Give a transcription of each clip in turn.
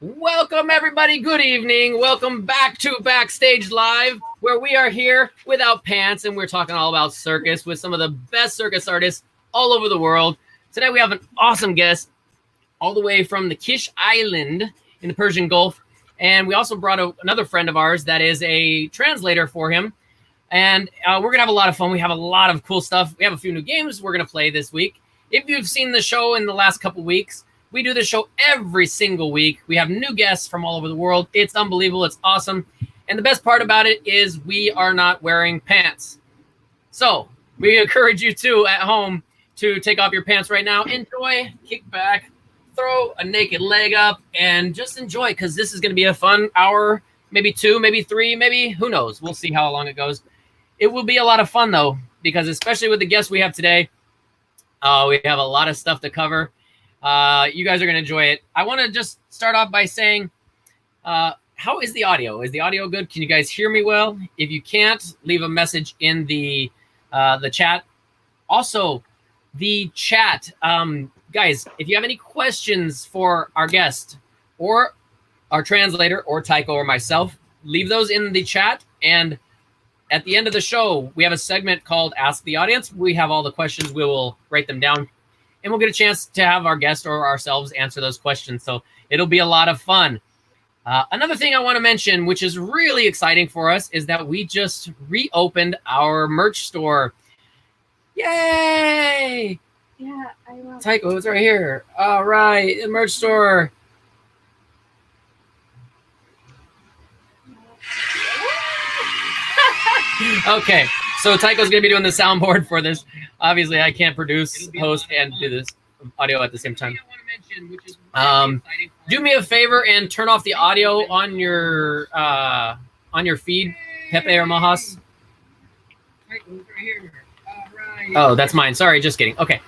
Welcome, everybody. Good evening. Welcome back to Backstage Live, where we are here without pants, and we're talking all about circus with some of the best circus artists all over the world. Today, we have an awesome guest all the way from the Kish Island in the Persian Gulf, and we also brought another friend of ours that is a translator for him, and we're going to have a lot of fun. We have a lot of cool stuff. We have a few new games we're going to play this week. If you've seen the show in the last couple weeks, we do this show every single week. We have new guests from all over the world. It's unbelievable. It's awesome. And the best part about it is we are not wearing pants. So we encourage you to, at home, to take off your pants right now. Enjoy, kick back, throw a naked leg up, and just enjoy, because this is going to be a fun hour, maybe 2, maybe 3, maybe, who knows. We'll see how long it goes. It will be a lot of fun, though, because especially with the guests we have today, we have a lot of stuff to cover. You guys are going to enjoy it. I want to just start off by saying, how is the audio? Is the audio good? Can you guys hear me well? If you can't, leave a message in the chat. Also, the chat, guys, if you have any questions for our guest or our translator or Tycho or myself, leave those in the chat. And at the end of the show, we have a segment called Ask the Audience. We have all the questions. We will write them down, and we'll get a chance to have our guest or ourselves answer those questions. So it'll be a lot of fun. Another thing I want to mention, which is really exciting for us, is that we just reopened our merch store. Yay! Yeah, I love it. Tycho, it's right here. All right, the merch store. Okay, so Tycho's going to be doing the soundboard for this. Obviously, I can't produce, host, and do this audio at the same time. Do me a favor and turn off the audio on your feed, Pepe or Malhaz. Oh, that's mine. Sorry, just kidding. Okay.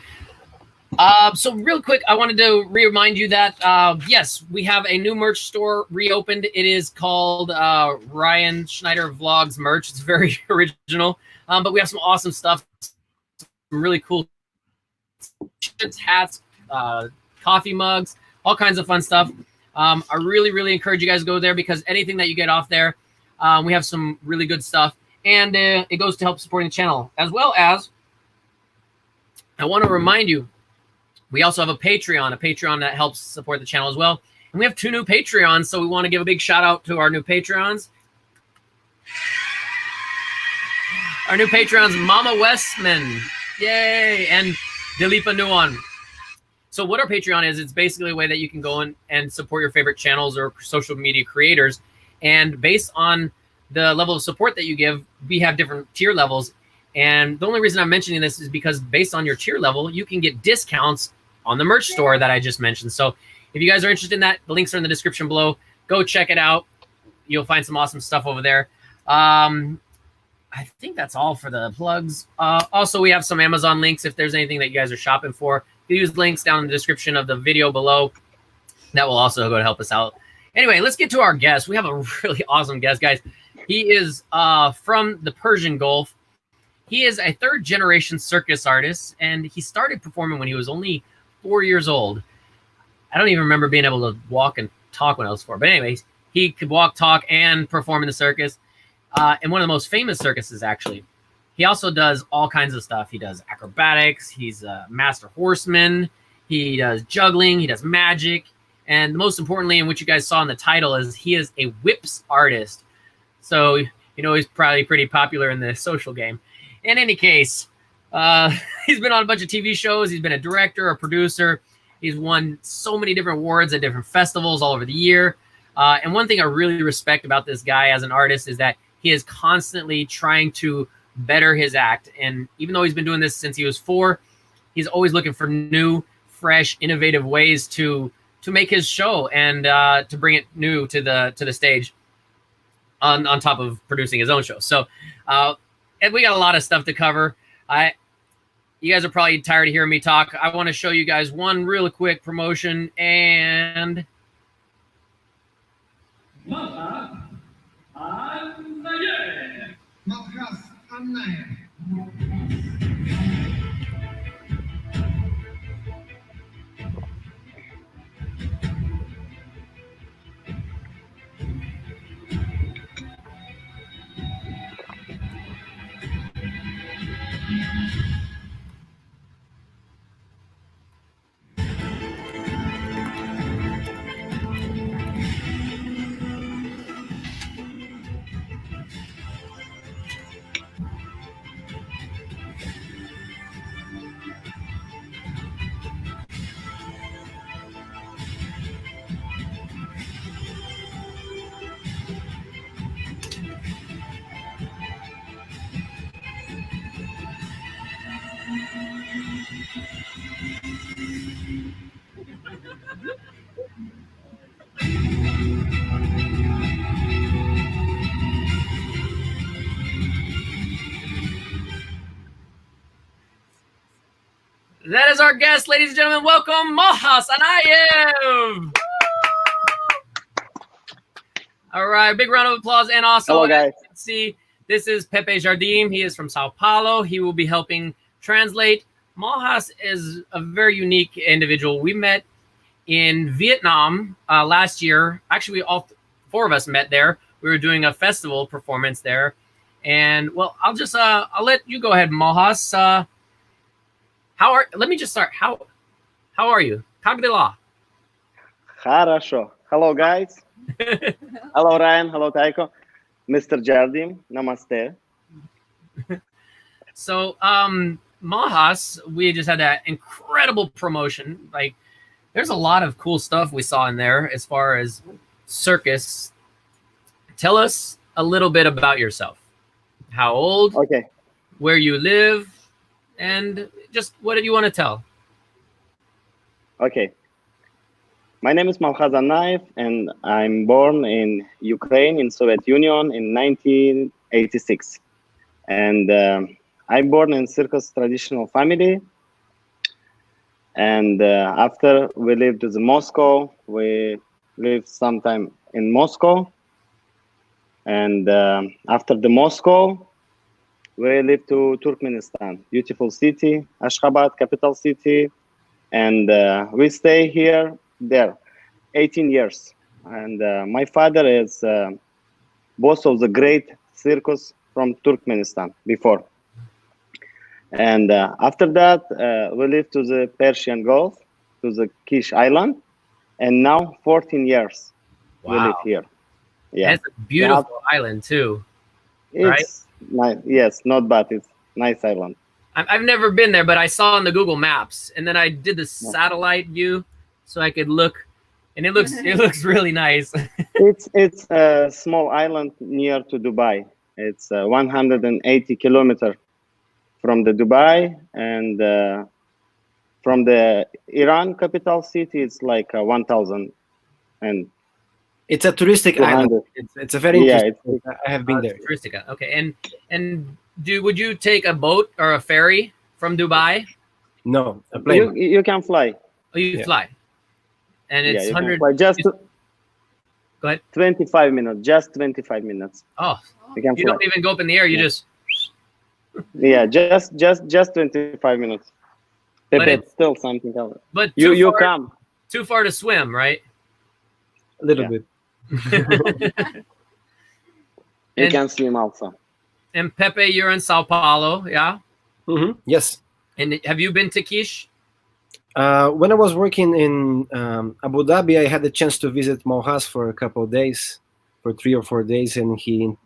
So real quick, I wanted to remind you that, yes, we have a new merch store reopened. It is called Ryan Schneider Vlogs merch. It's very original, but we have some awesome stuff, some really cool shirts, hats, coffee mugs, all kinds of fun stuff. I really, really encourage you guys to go there, because anything that you get off there, we have some really good stuff, and it goes to help supporting the channel, as well as I want to remind you, we also have a Patreon that helps support the channel as well. And we have 2 new Patreons, so we want to give a big shout out to our new Patreons. Our new Patreons, Mama Westman, yay, and Dilipa Nuwan. So what our Patreon is, it's basically a way that you can go in and support your favorite channels or social media creators. And based on the level of support that you give, we have different tier levels. And the only reason I'm mentioning this is because based on your tier level, you can get discounts on the merch store that I just mentioned. So if you guys are interested in that, the links are in the description below. Go check it out. You'll find some awesome stuff over there. I think that's all for the plugs. Also, we have some Amazon links if there's anything that you guys are shopping for. Use links down in the description of the video below. That will also go to help us out. Anyway, let's get to our guest. We have a really awesome guest, guys. He is from the Persian Gulf. He is a 3rd-generation circus artist, and he started performing when he was only 4 years old. I don't even remember being able to walk and talk when I was 4. But anyways, he could walk, talk, and perform in the circus. And one of the most famous circuses, actually. He also does all kinds of stuff. He does acrobatics. He's a master horseman. He does juggling. He does magic. And most importantly, and what you guys saw in the title, is he is a WHIPS artist. So, you know, he's probably pretty popular in the social game. In any case, he's been on a bunch of TV shows. He's been a director, a producer. He's won so many different awards at different festivals all over the year. And one thing I really respect about this guy as an artist is that he is constantly trying to better his act. And even though he's been doing this since he was 4, he's always looking for new, fresh, innovative ways to make his show and to bring it new to the stage on top of producing his own show. So, and we got a lot of stuff to cover. You guys are probably tired of hearing me talk. I want to show you guys one real quick promotion, and Malhaz Annayev. Malhaz Annayev. That is our guest, ladies and gentlemen. Welcome, Malhaz Annayev. All right, big round of applause. And also, Hello, as guys. you can see, this is Pepe Jardim. He is from Sao Paulo. He will be helping translate. Malhaz is a very unique individual. We met in Vietnam last year. Actually, all four of us met there. We were doing a festival performance there. And, well, I'll let you go ahead, Malhaz. Let me just start. How are you? Как дела? Хорошо. Hello, guys. Hello, Ryan. Hello, Taiko. Mr. Jardim. Namaste. So, Malhaz, we just had that incredible promotion. Like, there's a lot of cool stuff we saw in there as far as circus. Tell us a little bit about yourself. How old? Okay. Where you live? And just what did you want to tell? Okay. My name is Malhaz Annayev, and I'm born in Ukraine, in Soviet Union, in 1986. And I'm born in circus traditional family. And after we lived in Moscow, we lived sometime in Moscow. And after the Moscow, we lived to Turkmenistan, beautiful city, Ashgabat, capital city. And we stay there 18 years. And my father is boss of the great circus from Turkmenistan before. And after that, we lived to the Persian Gulf, to the Kish Island. And now 14 years we live here. Yeah, it's a beautiful island too, right? It's nice. Yes, not bad. It's nice island. I've never been there, but I saw on the Google Maps, and then I did the satellite view so I could look, and it looks really nice. It's a small island near to Dubai. It's 180 kilometers from the Dubai, and from the Iran capital city, it's like 1,000 and. It's a touristic island. It's a very interesting. I have been there. Touristic. Okay, and would you take a boat or a ferry from Dubai? No, a plane. You can fly. Oh, you fly, and it's 100. Just go ahead. 25 minutes. Just 25 minutes. Oh, you don't even go up in the air. You just. Yeah, just 25 minutes. But it's still something else. But you come too far to swim, right? A little bit. You can swim also. And Pepe, you're in Sao Paulo, yeah? Mm-hmm. Yes. And have you been to Kish? When I was working in Abu Dhabi, I had the chance to visit Malhaz for a couple of days, for 3 or 4 days, and he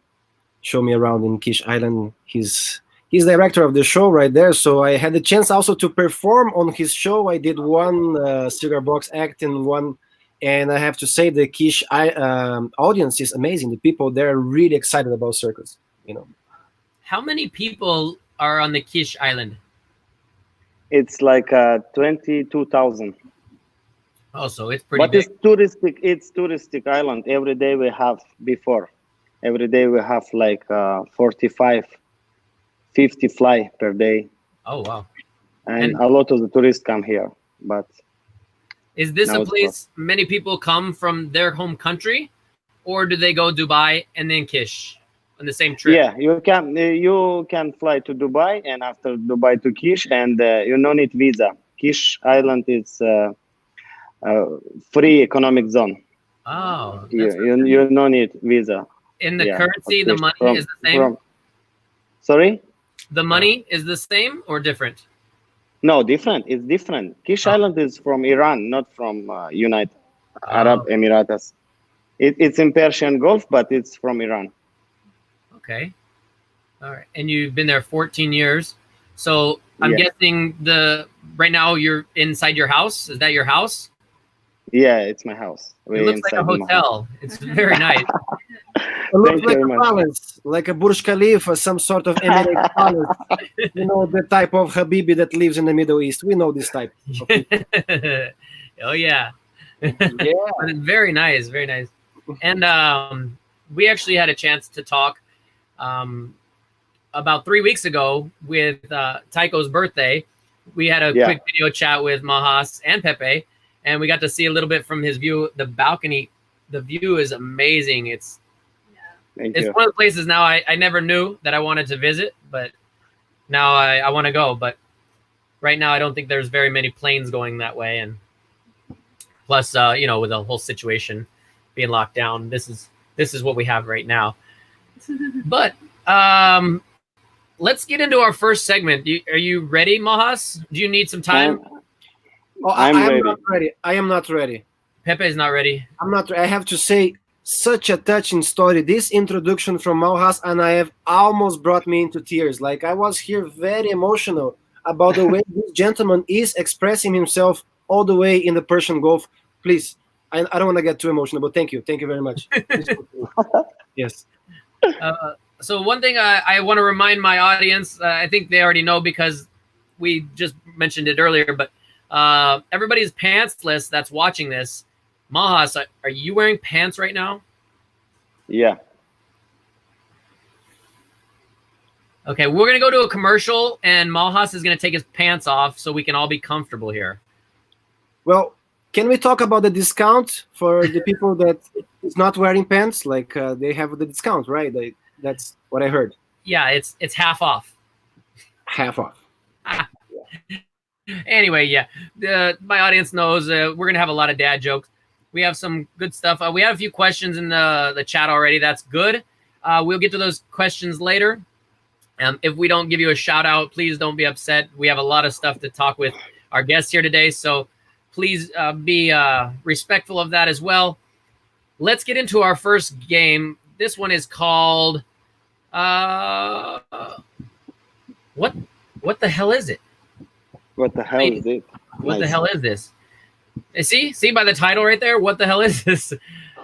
showed me around in Kish Island. He's director of the show right there, so I had the chance also to perform on his show. I did one cigar box act and one. And I have to say, the Kish audience is amazing. The people there are really excited about circus. How many people are on the Kish Island? It's like 22,000. Oh, so it's pretty big. It's touristic. It's touristic island. Every day we have like 45, 50 fly per day. Oh wow! And a lot of the tourists come here, but. Is this a place many people come from their home country, or do they go Dubai and then Kish on the same trip? Yeah, you can fly to Dubai and after Dubai to Kish, and you don't need visa. Kish Island is free economic zone. Oh, you don't need visa. In the currency, the money is the same. Sorry, the money is the same or different? No, different. It's different. Kish Island is from Iran, not from United Arab Emirates. It's in Persian Gulf, but it's from Iran. Okay. All right. And you've been there 14 years. So I'm guessing right now you're inside your house. Is that your house? Yeah, it's my house. It looks like a hotel. It's very nice. It looks like a palace, like a Burj Khalifa, some sort of Emirate palace. The type of Habibi that lives in the Middle East. We know this type. Oh, yeah. Yeah. But it's very nice, very nice. And we actually had a chance to talk about 3 weeks ago with Taiko's birthday. We had a Yeah. quick video chat with Malhaz and Pepe, and we got to see a little bit from his view. The balcony, the view is amazing. It's Thank it's you. one of the places now I never knew that I wanted to visit, but now I want to go. But right now I don't think there's very many planes going that way, and plus you know, with the whole situation being locked down, this is what we have right now. But let's get into our first segment. Are you ready, Malhaz? Do you need some time? Oh, I'm I am ready. not ready. I am not ready. Pepe is not ready. I'm not. I have to say, such a touching story. This introduction from Malhaz Annayev almost brought me into tears. Like, I was here very emotional about the way this gentleman is expressing himself all the way in the Persian Gulf. Please, I don't want to get too emotional, but thank you very much. Yes. So one thing I want to remind my audience, I think they already know because we just mentioned it earlier, but everybody's pantsless that's watching this. Malhaz, are you wearing pants right now? Yeah. Okay, we're going to go to a commercial, and Malhaz is going to take his pants off so we can all be comfortable here. Well, can we talk about the discount for the people that is not wearing pants? Like, they have the discount, right? That's what I heard. Yeah, it's half off. Half off. Anyway, yeah, my audience knows we're going to have a lot of dad jokes. We have some good stuff. We have a few questions in the chat already. That's good. We'll get to those questions later. If we don't give you a shout out, please don't be upset. We have a lot of stuff to talk with our guests here today, so please be respectful of that as well. Let's get into our first game. This one is called what the hell is it? What the hell is it? What the Nice. hell is this? See by the title right there, what the hell is this?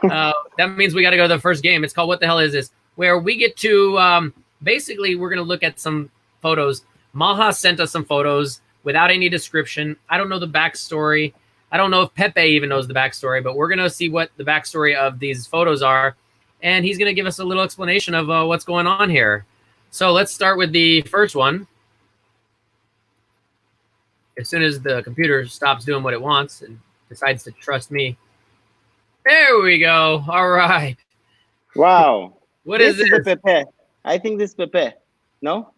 That means we got to go to the first game. It's called What the Hell Is This? Where we get to, basically, we're going to look at some photos. Malhaz sent us some photos without any description. I don't know the backstory. I don't know if Pepe even knows the backstory, but we're going to see what the backstory of these photos are. And he's going to give us a little explanation of what's going on here. So let's start with the first one. As soon as the computer stops doing what it wants and decides to trust me. There we go. All right. Wow. What is this? Pepe. I think this Pepe. No?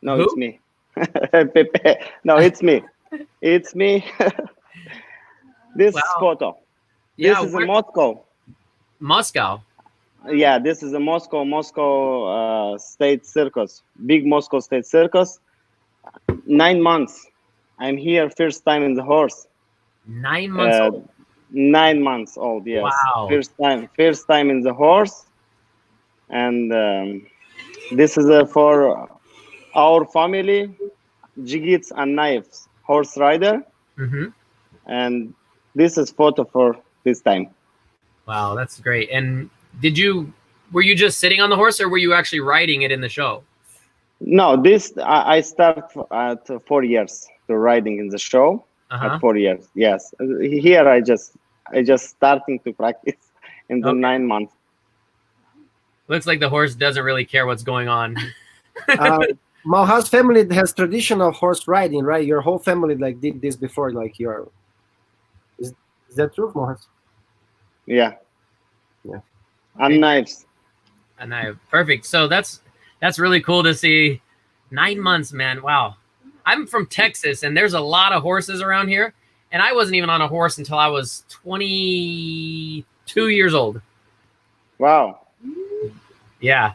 No, Who? it's me. Pepe. No, it's me. It's me. This Wow. photo. Yeah, This is where- a Moscow. Moscow. Yeah, this is a Moscow State Circus. Big Moscow State Circus. 9 months. I'm here first time in the horse. 9 months old. 9 months old, yes. Wow. First time in the horse. And this is for our family, Malhaz Annayev's horse rider. Mm-hmm. And this is photo for this time. Wow, that's great. And were you just sitting on the horse or were you actually riding it in the show? No, this I start at 4 years to riding in the show. Uh-huh. At 4 years, yes. Here I just starting to practice in the Okay. 9 months. Looks like the horse doesn't really care what's going on. Malhaz family has traditional horse riding, right? Your whole family like did this before, like your. Is that true, Malhaz? Yeah. Yeah. And knives. And perfect. So that's really cool to see. 9 months, man. Wow. I'm from Texas, and there's a lot of horses around here. And I wasn't even on a horse until I was 22 years old. Wow. Yeah.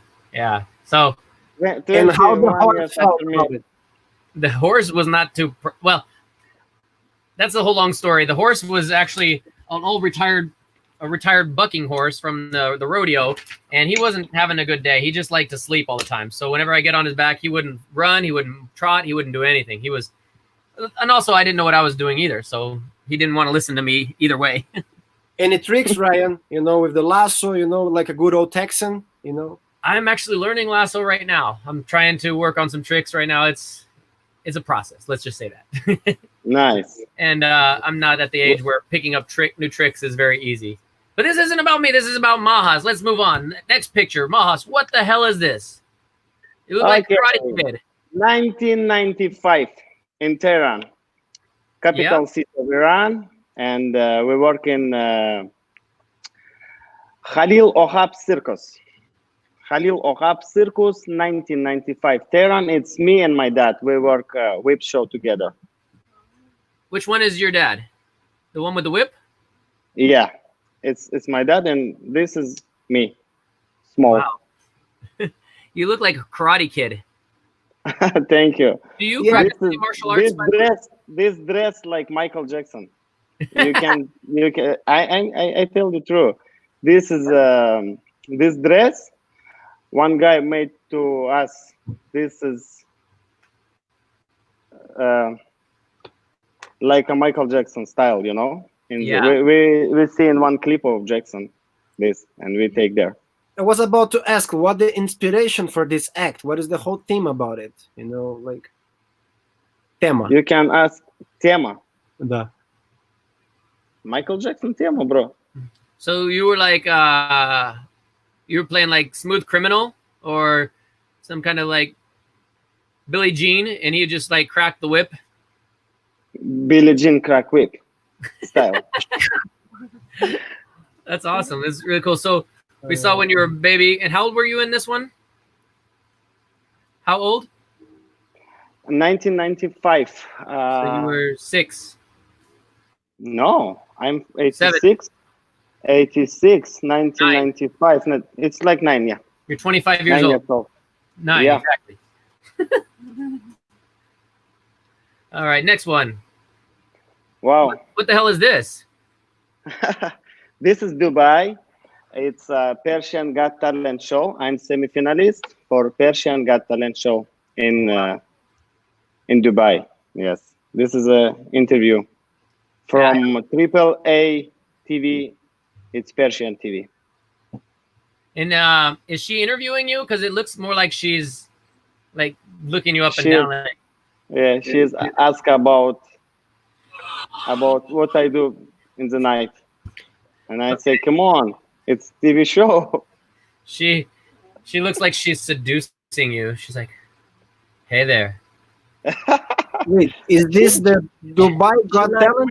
So And how the 21 horse years felt after me. about it? the horse was not too well. That's a whole long story. The horse was actually an old retired bucking horse from the rodeo, and he wasn't having a good day. He just liked to sleep all the time. So whenever I get on his back, he wouldn't run, he wouldn't trot, he wouldn't do anything. And also I didn't know what I was doing either, so he didn't want to listen to me either way. Any tricks, Ryan? With the lasso, like a good old Texan, I'm actually learning lasso right now. I'm trying to work on some tricks right now. It's a process. Let's just say that. Nice. And I'm not at the age where picking up new tricks is very easy. But this isn't about me. This is about Malhaz. Let's move on. Next picture. Malhaz, what the hell is this? You look like Okay. Karate Kid. 1995 in Tehran, capital city of Iran, and we work in Khalil Ohab Circus. Khalil Ohab Circus, 1995. Tehran, it's me and my dad. We work whip show together. Which one is your dad? The one with the whip? Yeah, it's my dad, and this is me, small. Wow. You look like a Karate Kid. Thank you. Do you Yeah, practice any martial arts? This dress like Michael Jackson. You can I tell the truth. This is this dress one guy made to us. This is like a Michael Jackson style, you know. We see in one clip of Jackson this, and we take there. I was about to ask what the inspiration for this act. What is the whole theme about it? You know, like tema. You can ask tema. Да. Michael Jackson tema, bro. So you were like you were playing like Smooth Criminal or some kind of like Billie Jean, and he just like cracked the whip. Billie Jean crack whip style. That's awesome. It's really cool. So we saw when you were a baby. And how old were you in this one? How old? 1995. So you were 6. No, I'm 86. 7. 86, 1995. No, it's like 9, yeah. You're 25 years 9 old. years old. 9, Yeah. exactly. All right, next one. Wow. What the hell is this? This is Dubai. It's a Persian Got Talent show. I'm semi-finalist for Persian Got Talent show in Dubai. Yes, this is a interview from AAA TV. It's Persian TV. And is she interviewing you? Because it looks more like she's like looking you up and down. Like, Yeah, she's asked about what I do in the night, and I say, "Come on, it's TV show." she looks like she's seducing you. She's like, "Hey there." Wait, is this the Dubai Got Talent?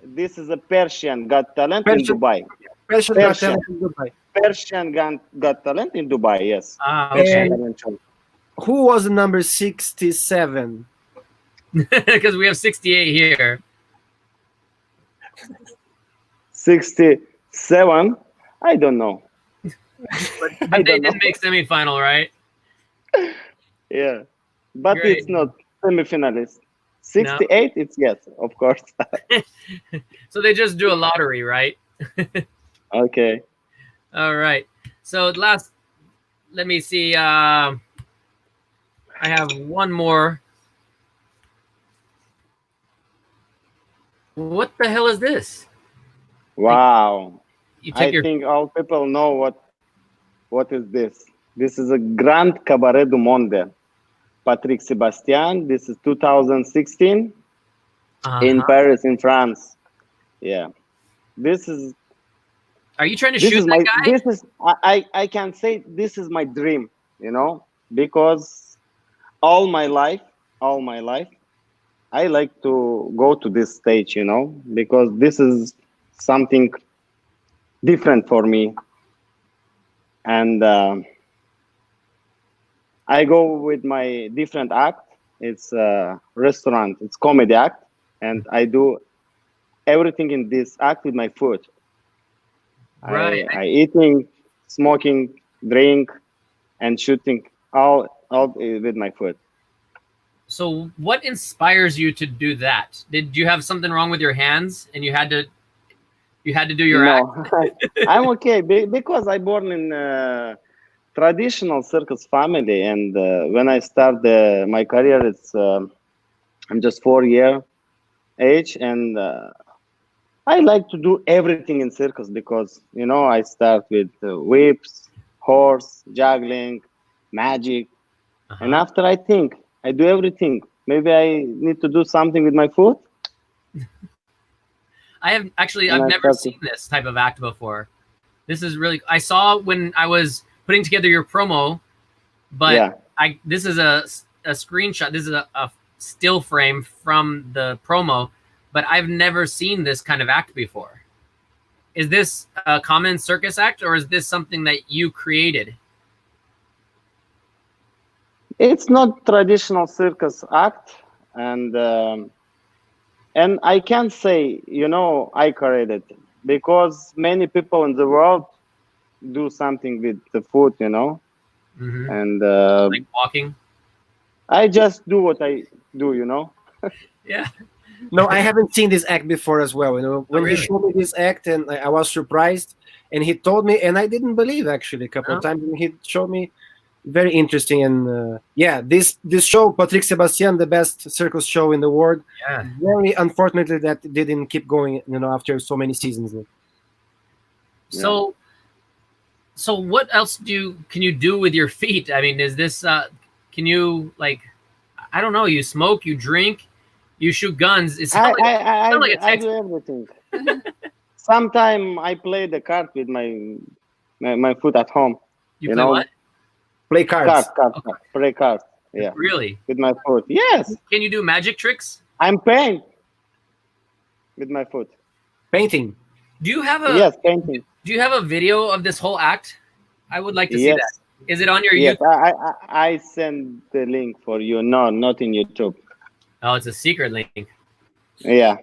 This is a Persian Got Talent in Persian- Dubai. Persian Got Talent in Dubai. Persian Got Talent in Dubai. Yes. Ah, okay. Talent show. Who was number 67? Because we have 68 here. 67. I don't know. But they did make semifinal, right? Yeah, but Great. it's not semi-finalist. 68. It's yes, of course. So they just do a lottery, right? Okay. All right. So last, let me see. I have one more. What the hell is this? Wow. You I take your think all people know what is this. This is a Grand Cabaret du Monde. Patrick Sébastien. This is 2016 in Paris, in France. Yeah. This is. Are you trying to This shoot is that my. guy? This is. I can say this is my dream. You know, because all my life, I like to go to this stage. You know, because this is something different for me, and I go with my different act. It's a restaurant, it's comedy act, and I do everything in this act with my food. Right. I eating, smoking, drink, and shooting all with my food. So what inspires you to do that? Did you have something wrong with your hands and you had to do your act? No, I'm okay because I born in traditional circus family, and when I start my career, it's I'm just 4-year age, and I like to do everything in circus because you know I start with whips, horse, juggling, magic, and after I think I do everything. Maybe I need to do something with my foot. I've never seen this type of act before. This is really, I saw when I was putting together your promo, but Yeah. this is a screenshot. This is a still frame from the promo, but I've never seen this kind of act before. Is this a common circus act, or is this something that you created? It's not traditional circus act, and I can't say, you know, I created it, because many people in the world do something with the foot, you know, and Like walking. I just do what I do, you know. Yeah. No, I haven't seen this act before as well. You know, when really? he showed me this act, and I was surprised, and he told me, and I didn't believe actually a couple of times. And he showed me, very interesting, and yeah, this show, Patrick Sebastien, the best circus show in the world. Yeah. Very unfortunately that it didn't keep going. You know, after so many seasons. So, so what else can you do with your feet? I mean, is this can you, like, I don't know, you smoke, you drink, you shoot guns? It's I like do everything. Sometimes I play the card with my foot at home. you You play know, what? Play cards. Play cards. Yeah, Really? with my foot. Yes, Can you do magic tricks? I'm paint with my foot. Painting. Do you have a Yes, painting. Do you have a video of this whole act? I would like to see Yes. that. Is it on your Yes, YouTube? I send the link for you. No, not in YouTube. Oh, it's a secret link. Yeah,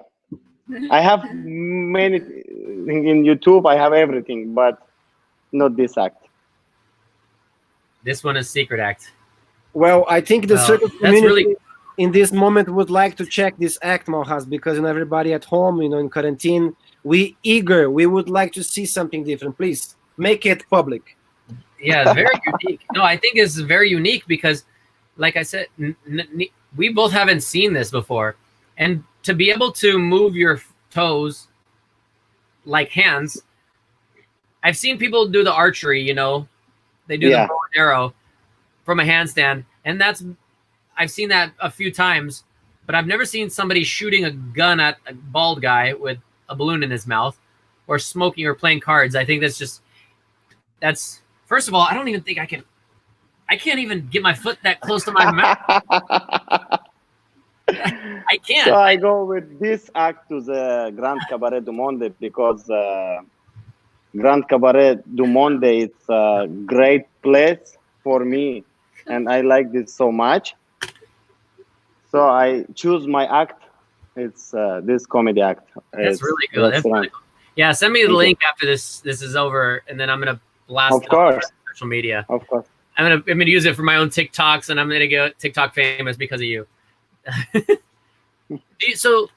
I have many things in YouTube. I have everything, but not this act. This one is secret act. Well, I think the Well, circus that's community really- in this moment would like to check this act, Malhaz, because you know, everybody at home, you know, in quarantine, we would like to see something different. Please make it public. Yeah, very unique. No, I think it's very unique because, like I said, we both haven't seen this before, and to be able to move your toes like hands. I've seen people do the archery, you know, they do the bow and arrow from a handstand, and I've seen that a few times, but I've never seen somebody shooting a gun at a bald guy with a balloon in his mouth, or smoking or playing cards. I think that's first of all, I don't even think I can't even get my foot that close to my mouth. I can't. So I go with this act to the Grand Cabaret du Monde because Grand Cabaret du Monde is a great place for me, and I like this so much. So I choose my act. It's this comedy act. That's really good. That's really cool. Yeah, send me the link after this is over, and then I'm gonna blast Of it on course. social media. Of course. I'm gonna use it for my own TikToks, and I'm gonna get TikTok famous because of you. So,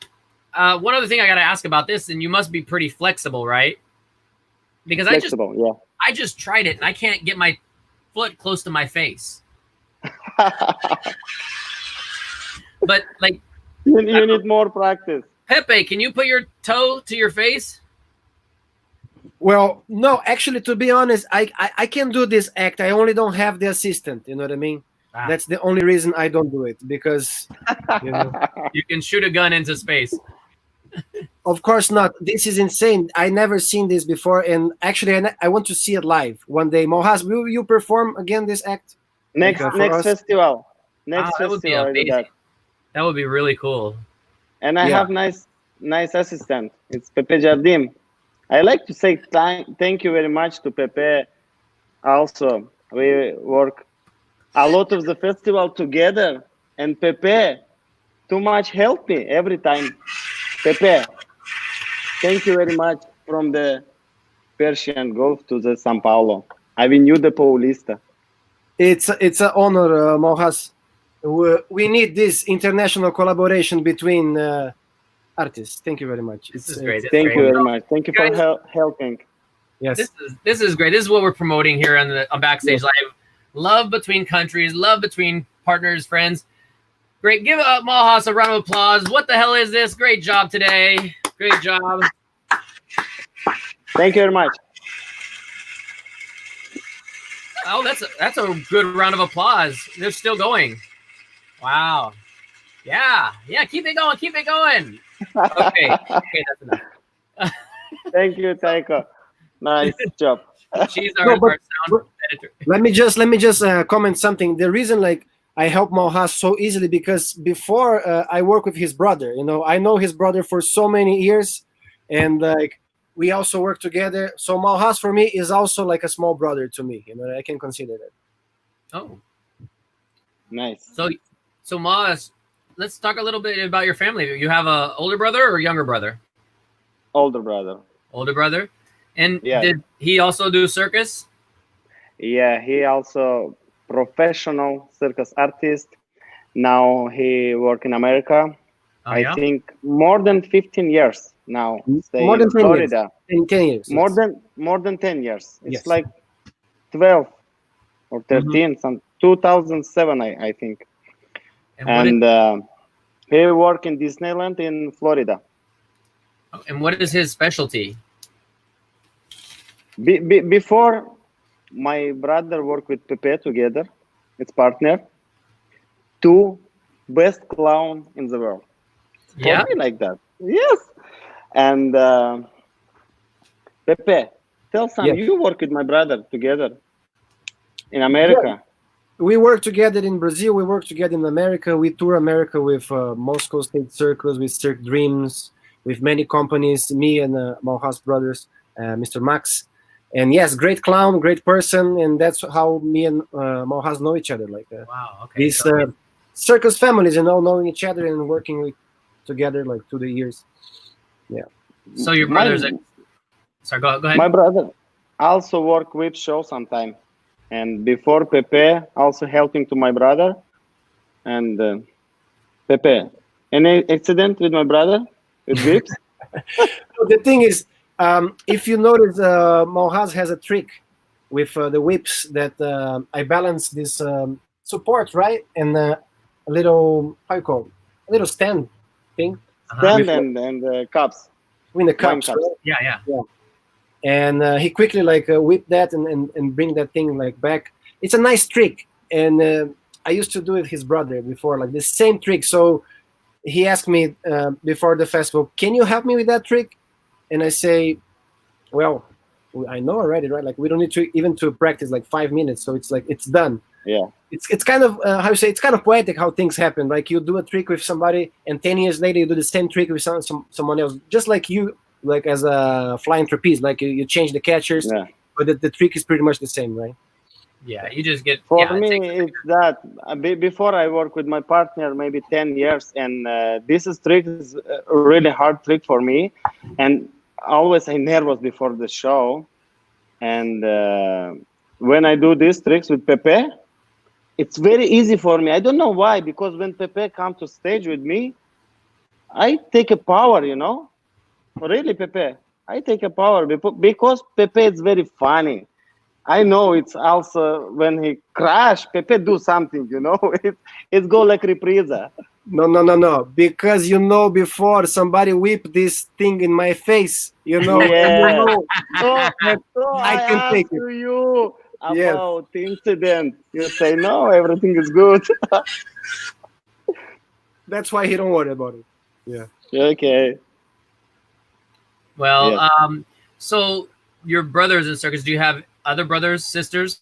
one other thing I gotta ask about this, and you must be pretty flexible, right? Because Flexible, I just tried it, and I can't get my foot close to my face. But like, you need more practice. Pepe, can you put your toe to your face? Well, no, actually, to be honest, I can do this act. I only don't have the assistant. You know what I mean? Ah. That's the only reason I don't do it, because you know, You can shoot a gun into space. of course not. This is insane. I never seen this before, and actually, I want to see it live one day. Malhaz, will you perform again this act? Next us? festival. Next that would be festival I do amazing. that. That would be really cool. And I have nice assistant. It's Pepe Jardim. I like to say thank you very much to Pepe. Also, we work a lot of the festival together, and Pepe too much help me every time. Pepe, thank you very much from the Persian Gulf to the São Paulo. I mean, you the Paulista. It's an honor, Malhaz. We need this international collaboration between artists. Thank you very much. This is great. Thank you very much. Thank you for Guys, helping. Yes. This is great. This is what we're promoting here on Backstage Live. Love between countries, love between partners, friends. Great. Give Malhaz a round of applause. What the hell is this? Great job today. Great job. Thank you very much. Oh, that's a good round of applause. They're still going. Wow. Yeah. Keep it going. Keep it going. Okay, that's enough. Thank you, Taiko. Nice job. She's our sound editor. Let me just comment something. The reason, like, I help Malhaz so easily because before I work with his brother. I know his brother for so many years, and like we also work together. So Malhaz for me is also like a small brother to me. I can consider that. Oh, Nice. so Malhaz, let's talk a little bit about your family. You have a older brother or younger brother? Older brother. Older brother. And Yeah. did he also do circus? Yeah, he also professional circus artist. Now he work in America. Oh, I yeah? think more than 15 years now. Stay More in than 10 Florida. years. In 10 years. More yes. than 10 years. It's Yes. like 12 or 13, some 2007, I think. And He work in Disneyland in Florida. what is his specialty? Before, my brother worked with Pepe together, its partner. Two best clown in the world. Yeah? For me, like that. Yes. And Pepe, tell some. Yes. You work with my brother together in America. We work together in Brazil. We work together in America. We tour America with Moscow State Circus, with Cirque Dreams, with many companies. Me and Malhaz brothers, Mr. Max, and yes, great clown, great person, and that's how me and Malhaz know each other. Like Wow. Okay. these circus families, knowing each other and working together like through the years. Yeah. So your brother's sorry, go ahead. My brother also work with show sometime. And before Pepe, also helping to my brother. And Pepe, any accident with my brother with WHIPS? The thing is, if you notice, Malhaz has a trick with the WHIPS that I balance this support, right? And a little, how you call it? A little stand thing. Stand and cups. In the Wine cups, cups. right? Yeah. And he quickly whip that and bring that thing back. It's a nice trick, and I used to do it with his brother before, like the same trick. So he asked me before the festival, "Can you help me with that trick?" And I say, "Well, I know already, right? Like we don't need to even to practice like 5 minutes, so it's like it's done." Yeah. It's kind of how you say, it's kind of poetic how things happen. Like you do a trick with somebody, and 10 years later you do the same trick with someone else, just like you. Like as a flying trapeze, like you change the catchers, but the trick is pretty much the same, right? Yeah, you just get. For me, it's that. Before I work with my partner, maybe 10 years, and this trick is a really hard trick for me, and always I'm nervous before the show. And when I do these tricks with Pepe, it's very easy for me. I don't know why, because when Pepe comes to stage with me, I take a power, Really, Pepe, I take a power because Pepe is very funny. I know it's also when he crash, Pepe do something, It's go like reprisa. No. Because before somebody whipped this thing in my face, Yeah. I can take it. To you about the incident. You say no, everything is good. That's why he don't worry about it. Yeah. Okay. Well, Yes. So your brothers in circus, do you have other brothers, sisters?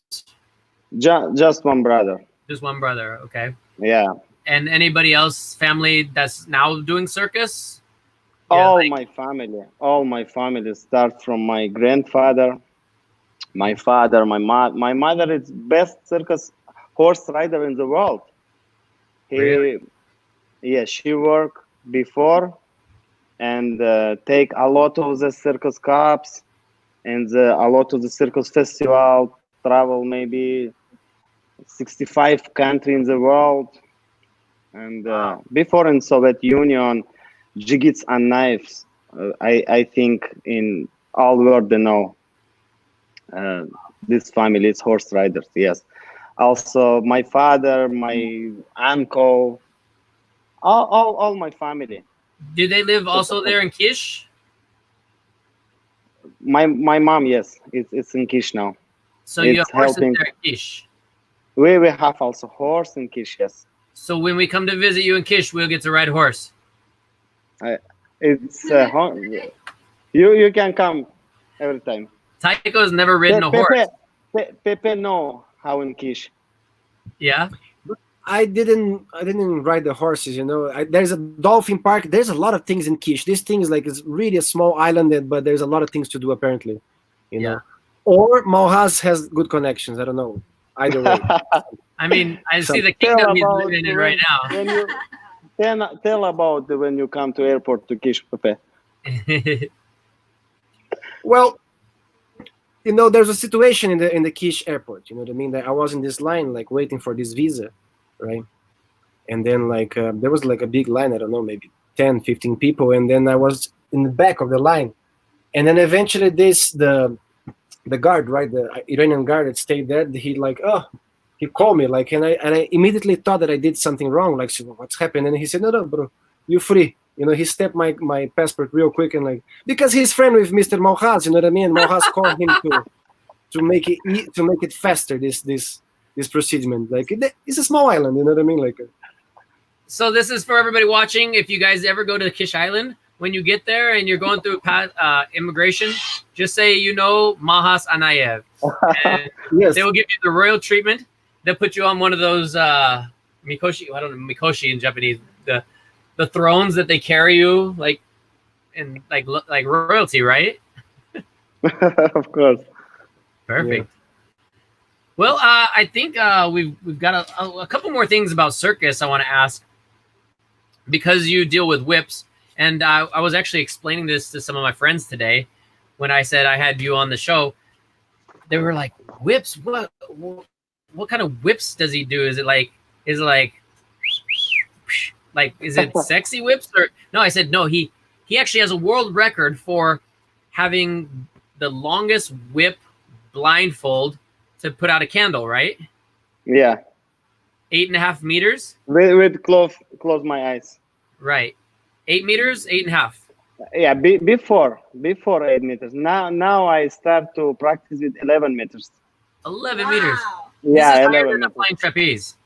Just one brother. Just one brother, okay. Yeah. And anybody else, family that's now doing circus? All my family start from my grandfather, my father, my mother. My mother is best circus horse rider in the world. Really? Yeah, she worked before and take a lot of the circus cups and a lot of the circus festival, travel maybe 65 countries in the world. And before in Soviet Union, juggles and knives, I think in all world they know this family is horse riders, yes. Also my father, my uncle, all my family. Do they live also there in Kish? My mom, yes, it's in Kish now. So you have horses there in Kish? We have also horse in Kish, yes. So when we come to visit you in Kish, we'll get to ride horse. It's you can come every time. Taiko has never ridden a horse. Pepe know how in Kish. Yeah. I didn't ride the horses, you know. There's a dolphin park. There's a lot of things in Kish. This thing is like, it's really a small island, but there's a lot of things to do apparently, you know. Or Malhaz has good connections. I don't know. Either way. I mean, I see the Tell kingdom he's about living in right now. when you tell about when you come to airport to Kish, Pepe. Well, you know, there's a situation in the Kish airport. You know what I mean? That I was in this line, like waiting for this visa, right? And then like there was like a big line. I don't know, maybe 10, 15 people, and then I was in the back of the line, and then eventually the guard, right, the Iranian guard that stayed there, he called me, like, and I immediately thought that I did something wrong, like, so what's happened? And he said, no, bro, you're free. You know, he stepped my passport real quick, and like, because he's friend with Mr. Malhaz, you know what I mean? Malhaz called him to make it faster, this procedure. Like, it's a small island, you know what I mean? Like, So this is for everybody watching. If you guys ever go to Kish Island, when you get there and you're going through immigration, just say you know Malhaz Annayev. And yes, they will give you the royal treatment. They'll put you on one of those mikoshi. I don't know, mikoshi in Japanese. The thrones that they carry you like royalty, right? Of course. Perfect. Yeah. Well, I think we've got a couple more things about circus I want to ask, because you deal with whips, and I was actually explaining this to some of my friends today when I said I had you on the show. They were like, whips? What kind of whips does he do? Is it like is it sexy whips? Or no? I said no. He actually has a world record for having the longest whip blindfold to put out a candle, right? Yeah. 8.5 meters. With close my eyes. Right. 8 meters, 8.5. Yeah, before 8 meters. Now I start to practice with 11 meters. 11 meters. Yeah, this is 11 than a meters. flying trapeze.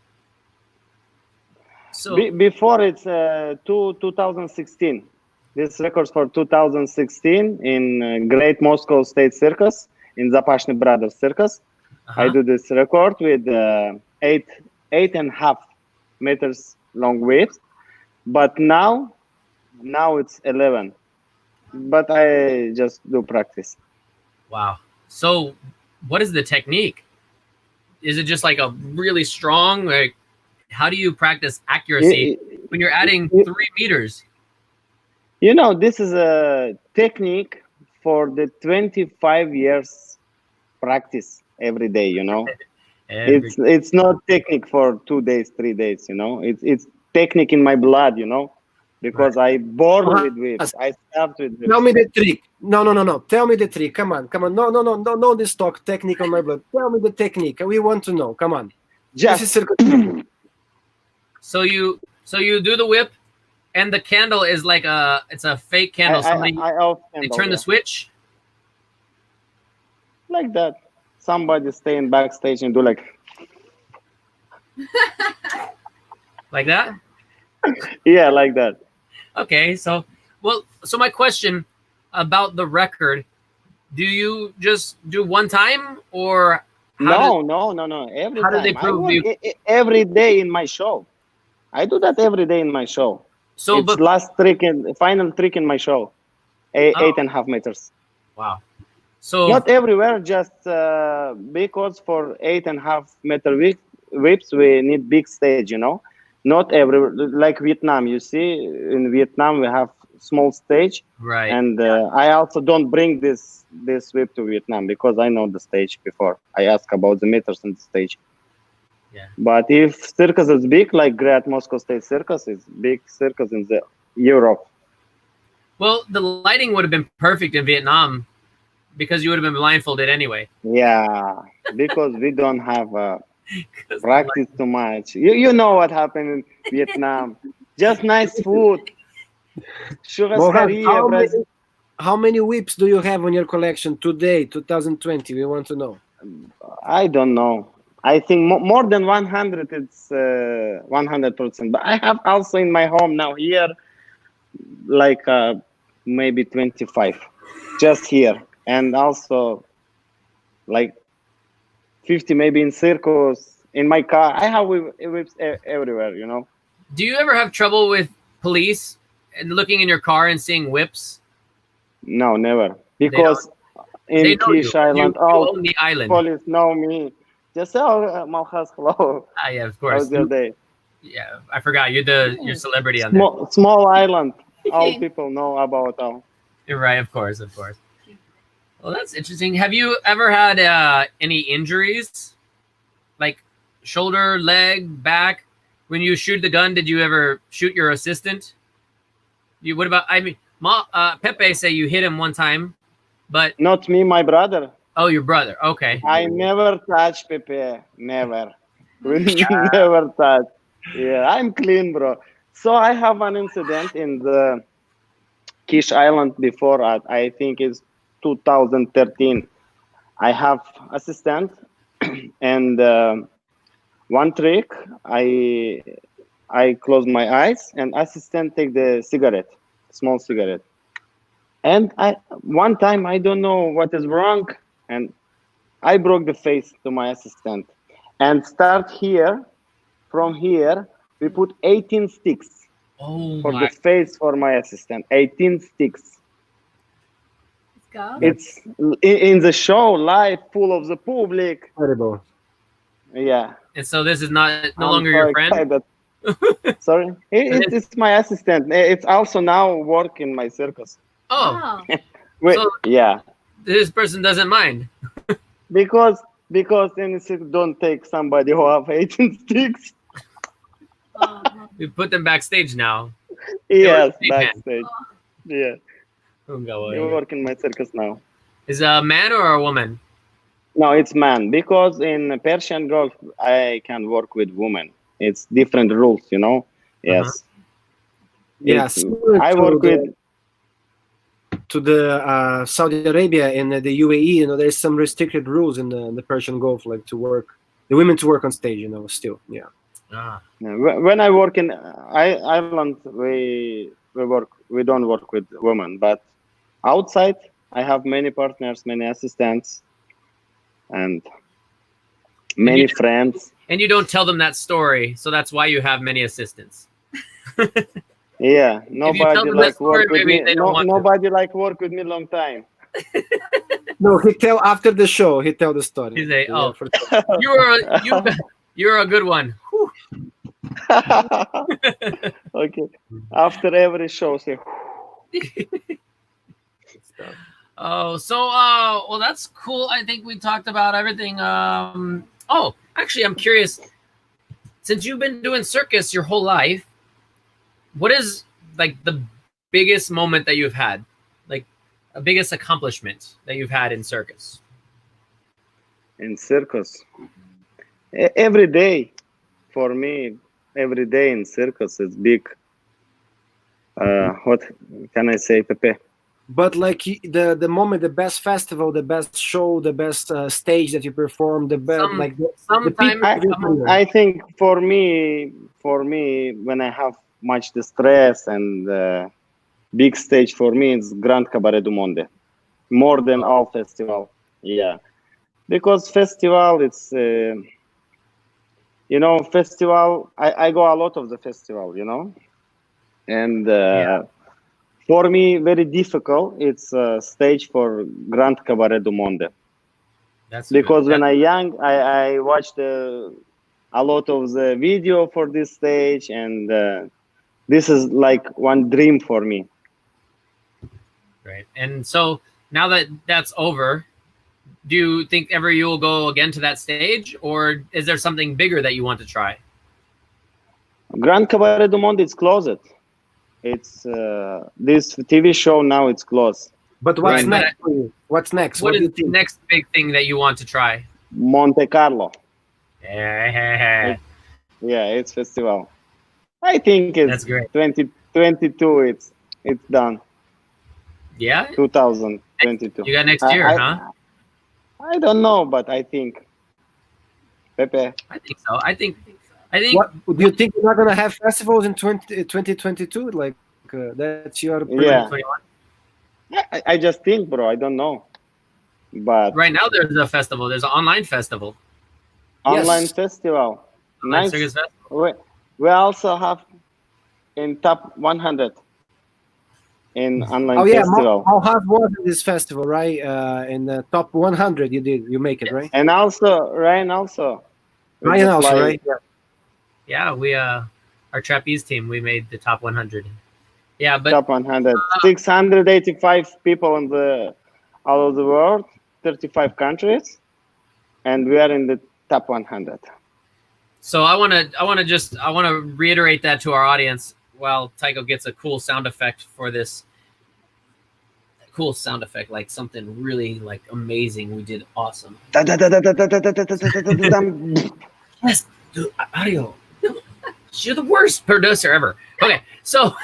So before it's 2016. This record's for 2016 in Great Moscow State Circus in Zapashny Brothers Circus. I do this record with 8.5 meters long whips, but now it's 11. But I just do practice. Wow. So what is the technique? Is it just like a really strong, like, how do you practice accuracy when you're adding 3 meters? You know, this is a technique for the 25 years practice every day, you know. It's not technique for 2 days, 3 days, you know. It's technique in my blood, you know, because I born with whips. I start with whips. Tell me the trick. No. Tell me the trick. Come on. No, this talk technique on my blood. Tell me the technique. We want to know. Come on. Just So you do the whip, and the candle is like it's a fake candle. They turn the switch like that. Somebody staying backstage and do like that. Yeah, like that. Okay, so my question about the record: do you just do one time, or no? Every how time. do they prove you? Every day in my show. I do that every day in my show. So, it's final trick in my show. 8.5 meters. Wow. So not everywhere, just because for 8.5 meter whips we need big stage, you know. Not everywhere, like Vietnam. You see, in Vietnam we have small stage, right? And I also don't bring this whip to Vietnam because I know the stage before. I ask about the meters on the stage. Yeah. But if circus is big, like Great Moscow State Circus is big circus in the Europe. Well, the lighting would have been perfect in Vietnam because you would have been blindfolded anyway. Yeah, because we don't have practice too much. You know what happened in Vietnam? Just nice food. How many whips do you have on your collection today, 2020? We want to know. I don't know. I think more than 100. It's 100%. But I have also in my home now here, like maybe 25, just here, and also like 50 maybe in CIRCUS in my car. I have whips everywhere, you know. Do you ever have trouble with police and looking in your car and seeing whips? No, never. Because They in know you. Kish Island, You all own the island. police know me. Just say, oh, Malhaz, hello. Ah, yeah, of course. How's your day? Yeah, I forgot. You're celebrity on there. Small island. All people know about all. You're right, of course. Well, that's interesting. Have you ever had any injuries, like shoulder, leg, back? When you shoot the gun, did you ever shoot your assistant? What about? I mean, Pepe say you hit him one time, but Not me, my brother. oh, your brother. Okay. I never touch Pepe. Never. We never touch. Yeah, I'm clean, bro. So I have an incident in the Kish Island before. I think it's 2013. I have assistant, and one trick. I close my eyes, and assistant take the cigarette, small cigarette. And one time I don't know what is wrong, and I broke the face to my assistant. And start here, from here, we put 18 sticks Oh for my. the face for my assistant. 18 sticks. Let's go. It's in the show live, full of the public. Incredible. Yeah. And so this is no I'm longer so your friend. excited. Sorry, it's my assistant. It's also now work in my circus. Oh, Oh, Wait, So- yeah, this person doesn't mind. because in circus don't take somebody who have 18 sticks. oh, We put them backstage now. Yes, stage hand. backstage. Yeah, you work in my circus now. Is a man or a woman? No, it's man, because in Persian golf I can work with women. It's different rules, you know. Yes. Yeah, It's- similar I to work the- with. to the Saudi Arabia and the UAE. You know, there's some restricted rules in the Persian Gulf, like to work the women to work on stage. You know, still, yeah. Ah, When I work in Ireland, we don't work with women, but outside I have many partners, many assistants, and many you- friends. and you don't tell them that story, so that's why you have many assistants. Yeah, tell nobody them that like story, work with maybe me. they don't want to. Nobody like work with me long time. No, he tell after the show. He tell the story. He say, Yeah, "Oh, for- you're a good one." Whew. Okay, after every show, say, Oh, so well, that's cool. I think we talked about everything. Oh, actually, I'm curious. Since you've been doing circus your whole life, what is like the biggest moment that you've had, like a biggest accomplishment that you've had in circus? in circus, every day, for me, every day in circus is big. What can I say, Pepe? But like the moment, the best festival, the best show, the best stage that you perform, the best like the Sometime people. I think for me, when I have much distress and big stage, for me, it's Grand Cabaret du Monde, more than all festival. Yeah, because festival, it's festival. I go a lot of the festival, and for me, very difficult. It's a stage for Grand Cabaret du Monde. That's Because good. when I young, I watched a lot of the video for this stage, and this is like one dream for me. Right. And so now that that's over, do you think ever you will go again to that stage, or is there something bigger that you want to try? Grand Cabaret du Monde is closed. It's this TV show now. It's closed. But what's Right, next for you? What's next? What do you is the think? next big thing that you want to try? Monte Carlo. Yeah, Yeah, it's festival. I think it's that's great. 2022. It's done. Yeah, 2022. you got next year, huh? I don't know, but I think. Pepe. I think so. I think What do you think you're not gonna have festivals in 2022? Like that's your Yeah. 2021. I just think, bro. I don't know, but Right now there's a festival. There's an online festival. Online festival. Online Nice. Circus Festival. We also have in top 100 in online Oh yeah, festival. Malhaz was in this festival, right? In the top 100, you make it, right? And also Ryan also. with Ryan the also, flying. right? Yeah. Yeah, we our trapeze team, we made the top 100. Yeah, but Top 100. 685 people in the all over the world, 35 countries, and we are in the top 100. so I want to reiterate that to our audience while Tycho gets a cool sound effect for this. Cool sound effect, like something really like amazing. We did awesome. Yes, dude, audio. You're the worst producer ever. Okay, so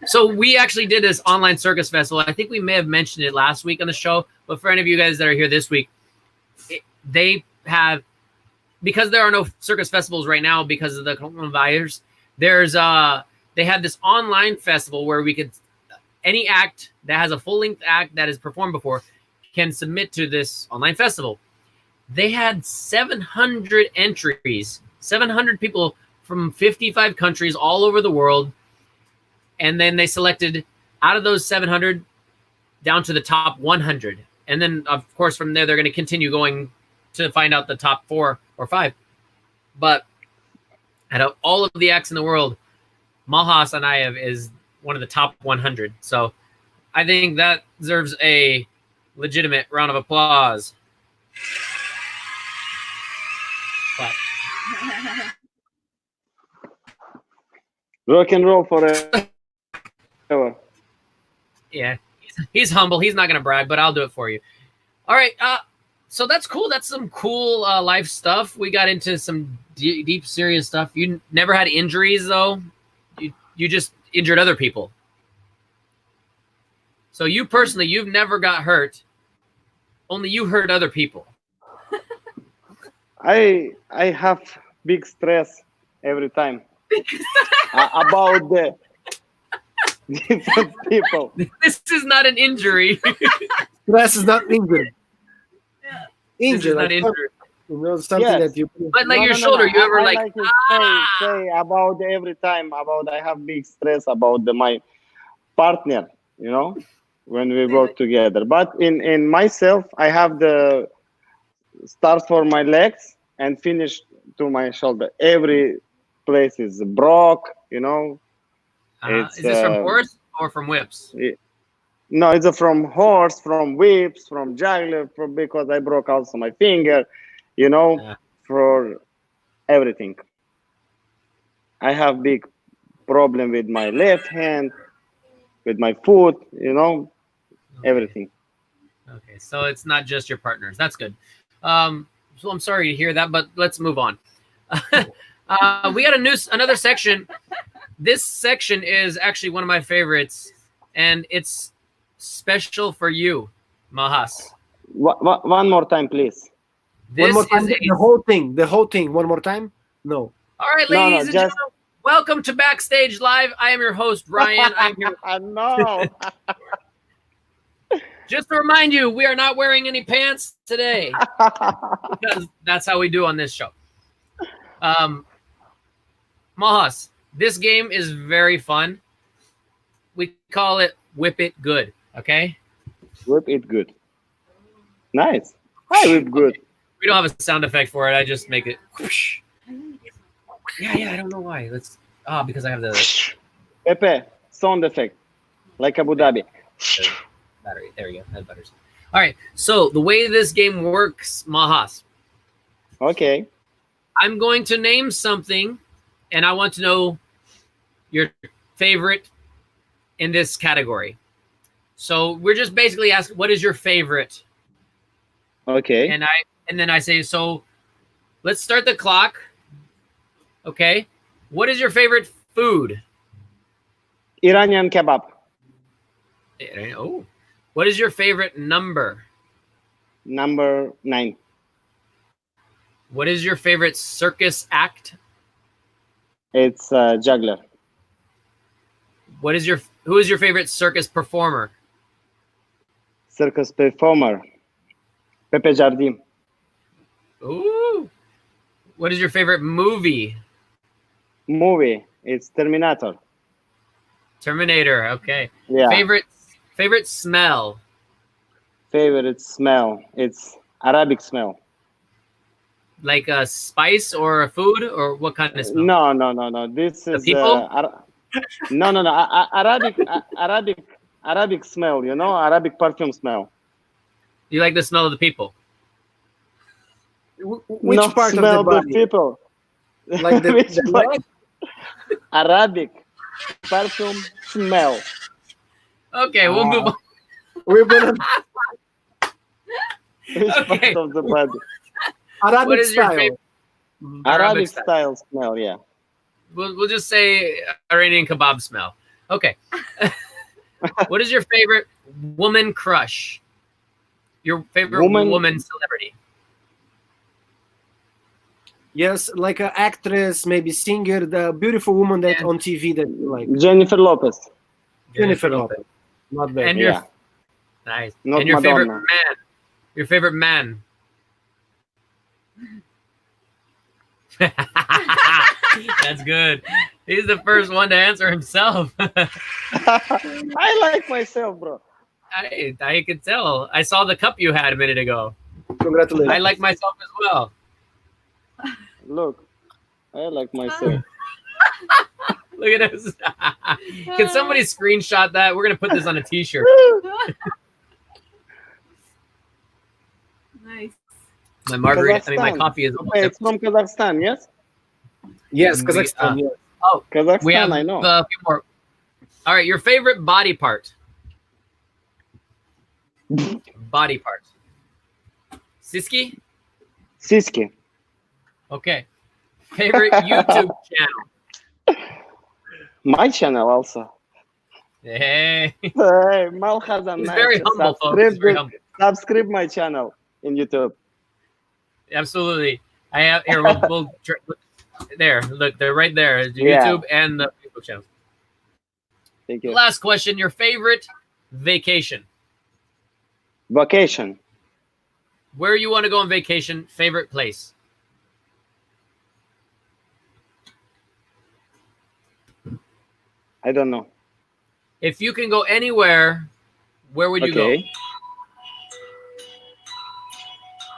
so we actually did this online circus festival. I think we may have mentioned it last week on the show, but for any of you guys that are here this week, they have, because there are no circus festivals right now because of the coronavirus. There's they had this online festival where we could, any act that has a full-length act that is performed before can submit to this online festival. They had 700 entries, 700 people from 55 countries all over the world. And then they selected out of those 700 down to the top 100. And then, of course, from there, they're going to continue going to find out the top 4 or 5. But out of all of the acts in the world, Malhaz Annayev is one of the top 100. So I think that deserves a legitimate round of applause. Clap. Rock and roll forever. Yeah, he's humble. He's not going to brag, but I'll do it for you. All right. So that's cool. That's some cool life stuff. We got into some deep, serious stuff. You never had injuries, though. You just injured other people. So you personally, you've never got hurt. Only you hurt other people. I have big stress every time about the different people. This is not an injury. Stress is not injured. Yeah. This is Injured, not like, injury. something Yes. that you. But like No, your no, no, shoulder, no. you ever I like, like to say about every time about I have big stress about my partner, you know, when we work together. But in myself, I have the start for my legs and finish to my shoulder. Every place is broke, you know. is this from horse or from whips? No, it's from horse, from whips, from juggler, because I broke also my finger, you know, Yeah. for everything. I have big problem with my left hand, with my foot, you know, everything. Okay, so it's not just your partners. That's good. So I'm sorry to hear that, but let's move on. We got another section. This section is actually one of my favorites, and it's special for you, Malhaz. One more time, please. One more time, is the whole thing. One more time. No. all right, No, ladies and just- gentlemen. Welcome to Backstage Live. I am your host, Ryan. I'm here. No. Just to remind you, we are not wearing any pants today because that's how we do on this show. Malhaz, this game is very fun. We call it Whip It Good, okay? Whip it good. Nice. I whip good. We don't have a sound effect for it. I just make it whoosh. Yeah, I don't know why. Because I have the Pepe, sound effect, like Abu Dhabi. battery. There you go. That butters. All right. So the way this game works, Malhaz, Okay. I'm going to name something, and I want to know your favorite in this category. So we're just basically asking, what is your favorite? Okay. And then I say, so let's start the clock. Okay. What is your favorite food? Iranian kebab. Oh. What is your favorite number? Number 9. What is your favorite circus act? It's juggler. Who is your favorite circus performer? Circus performer. Pepe Jardim. Ooh. What is your favorite movie? Movie. It's Terminator. Terminator. Okay. Yeah. Favorite smell? Favorite smell. It's Arabic smell. Like a spice or a food, or what kind of smell? No. This is people? no. Arabic smell. You know, Arabic perfume smell. You like the smell of the people? Which Not part of smell the body? people. Like the, Which the part? leg? Arabic perfume smell. Okay, we'll move on. We're gonna Which Okay. part of the body? Arabic What is your style. favorite? Arabic style smell. Yeah. We'll just say Iranian kebab smell. Okay. What is your favorite woman crush? Your favorite woman celebrity? Yes, like an actress, maybe singer, the beautiful woman that Yeah. on TV that you like. Jennifer Lopez. Jennifer Lopez. Not bad. And your Yeah. nice. Not And your favorite Madonna. man? Your favorite man? That's good. He's the first one to answer himself. I like myself, bro. I could tell. I saw the cup you had a minute ago. Congratulations. I like myself as well. Look, I like myself. Look at us. Can somebody screenshot that? We're gonna put this on a t-shirt. Nice. My margarita, I mean my Kazakhstan. coffee is Okay, it's from Kazakhstan, yes? Yes, Kazakhstan. Yes. Oh, Kazakhstan, we have I know. a few more. All right, your favorite body part. Body part. Siski? Siski. Okay. Favorite YouTube channel. My channel also. Hey. Hey, Malhaz Annayev. He's very humble, folks. He's very humble. Subscribe my channel in YouTube. Absolutely. I have here. There. Look, they're right there. The Yeah. YouTube and the Facebook channel. Thank you. Last question. Your favorite vacation. Vacation. Where you want to go on vacation? Favorite place. I don't know. If you can go anywhere, where would you go? Okay.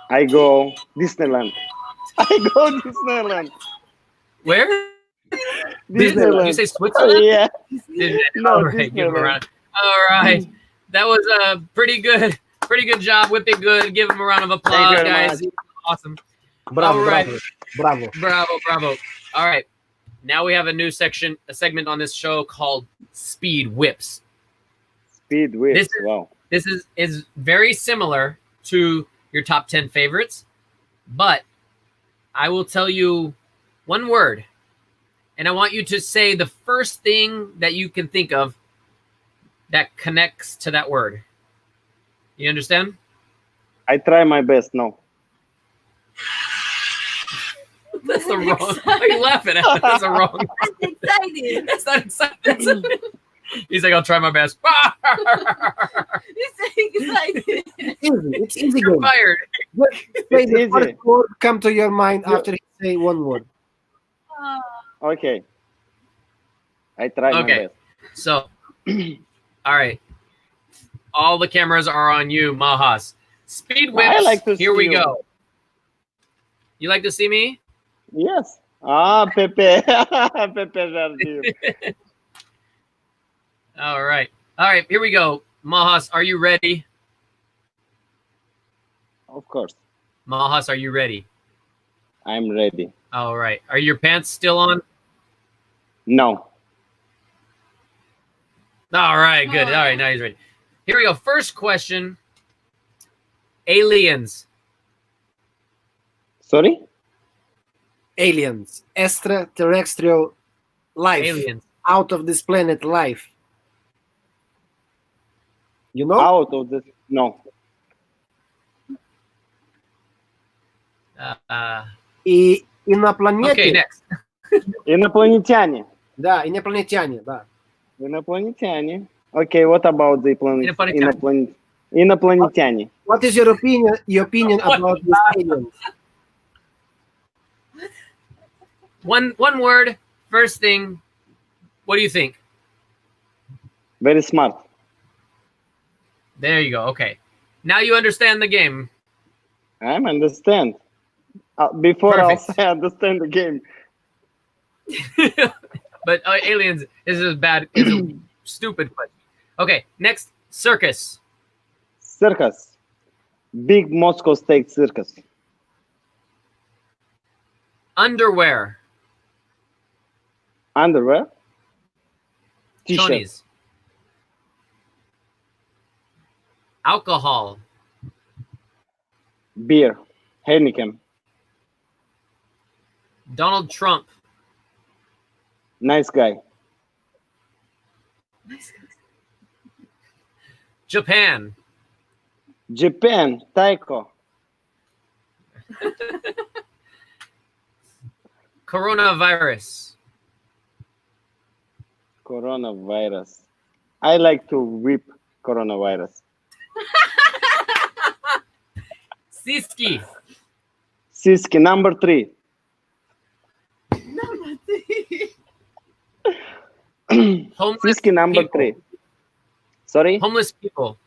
I go Disneyland. I go Disneyland. Where? Disneyland. Did you say Switzerland? Yeah. No, All right, give him a Disneyland. round. All right, that was a pretty good job. Whip it good. Give him a round of applause, Thank you very guys. much. Awesome. Bravo, All right. bravo. Bravo. All right, now we have a new segment on this show called Speed Whips. Speed whip. This is- Wow. This is very similar to your top 10 favorites, but I will tell you one word, and I want you to say the first thing that you can think of that connects to that word. You understand? I try my best. No. That's the wrong. Why are you laughing at? That's the wrong. That's excited. That's not exciting. He's like, I'll try my best. It's excited. It's easy You're game. fired. Just say It's the easy. first word come to your mind Yeah. after you say one word. Okay. I try my Okay. best. So, all right. All the cameras are on you, Malhaz. Speed whips. I like to Here see we you. go. You like to see me? Yes. Ah, Pepe. Pepe Jardim. All right. All right. Here we go. Malhaz, are you ready? Of course. Malhaz, are you ready? I'm ready. All right. Are your pants still on? No. All right. Good. All right. Now he's ready. Here we go. First question. Aliens. Sorry? Aliens, extraterrestrial life, Aliens. out of this planet life. You know? Out of this. No. И инопланетяне. Okay. Next. Инопланетяне. Да, инопланетяне, да. Инопланетяне. Okay, what about the Инопланетяне. Инопланетяне. What is your opinion What about these aliens? One word. First thing. What do you think? Very smart. There you go. Okay. Now you understand the game. I understand. Before Perfect. I'll say I understand the game. But aliens is bad. It's a stupid question. Okay. Next, circus. Circus. Big Moscow State Circus. Underwear. Underwear. T-shirt. Chonies. Alcohol. Beer. Heineken. Donald Trump. Nice guy. Japan. Japan. Taiko. Coronavirus. Coronavirus. I like to whip coronavirus. Siski. Siski, number 3. Homeless Siski, number people. 3. Sorry? Homeless people.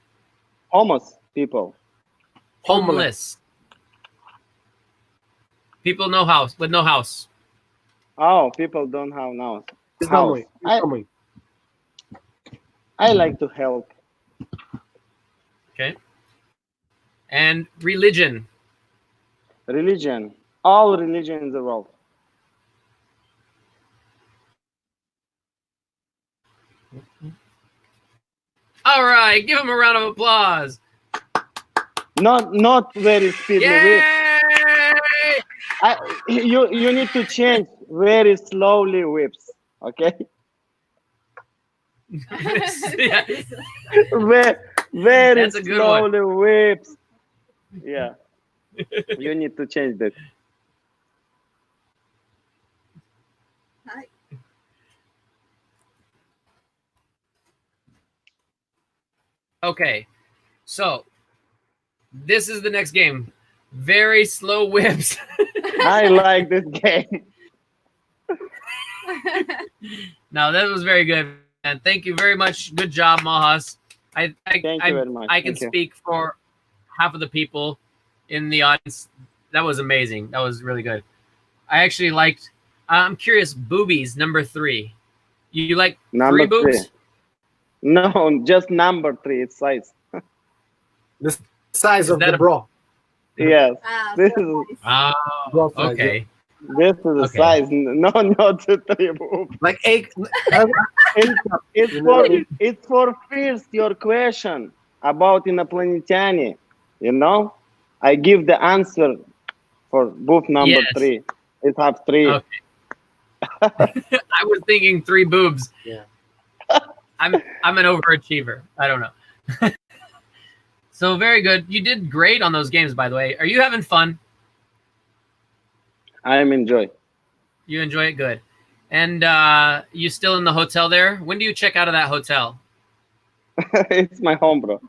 Homeless people. Homeless. People no house with no house. Oh, people don't have now. House. I like to help. Okay. And religion. Religion. All religion in the world. All right, give him a round of applause. Not very speedy. Yay! You need to change very slowly whips. Okay. Yeah. Very That's a good one. slowly whips. Yeah. You need to change that. Okay, so this is the next game. Very slow whips. I like this game. Now that was very good, and thank you very much. Good job, Malhaz. Thank you very much. I can Thank you. speak for half of the people in the audience. That was amazing. That was really good. I actually liked. I'm curious. Boobies, number 3. You like Number 3 boobs? 3. No, just number 3. It's size. The size of that the a- bra. Yes. This is Oh, Bra size, okay. this is the Okay. size. No, not the 3 boobs. Like egg. It's for first your question about iнопланетяне. You know, I give the answer for book number Yes. 3. It have 3. Okay. I was thinking 3 boobs. Yeah. I'm an overachiever. I don't know. So very good. You did great on those games, by the way. Are you having fun? I am enjoy. You enjoy it? Good. And you still in the hotel there? When do you check out of that hotel? It's my home, bro.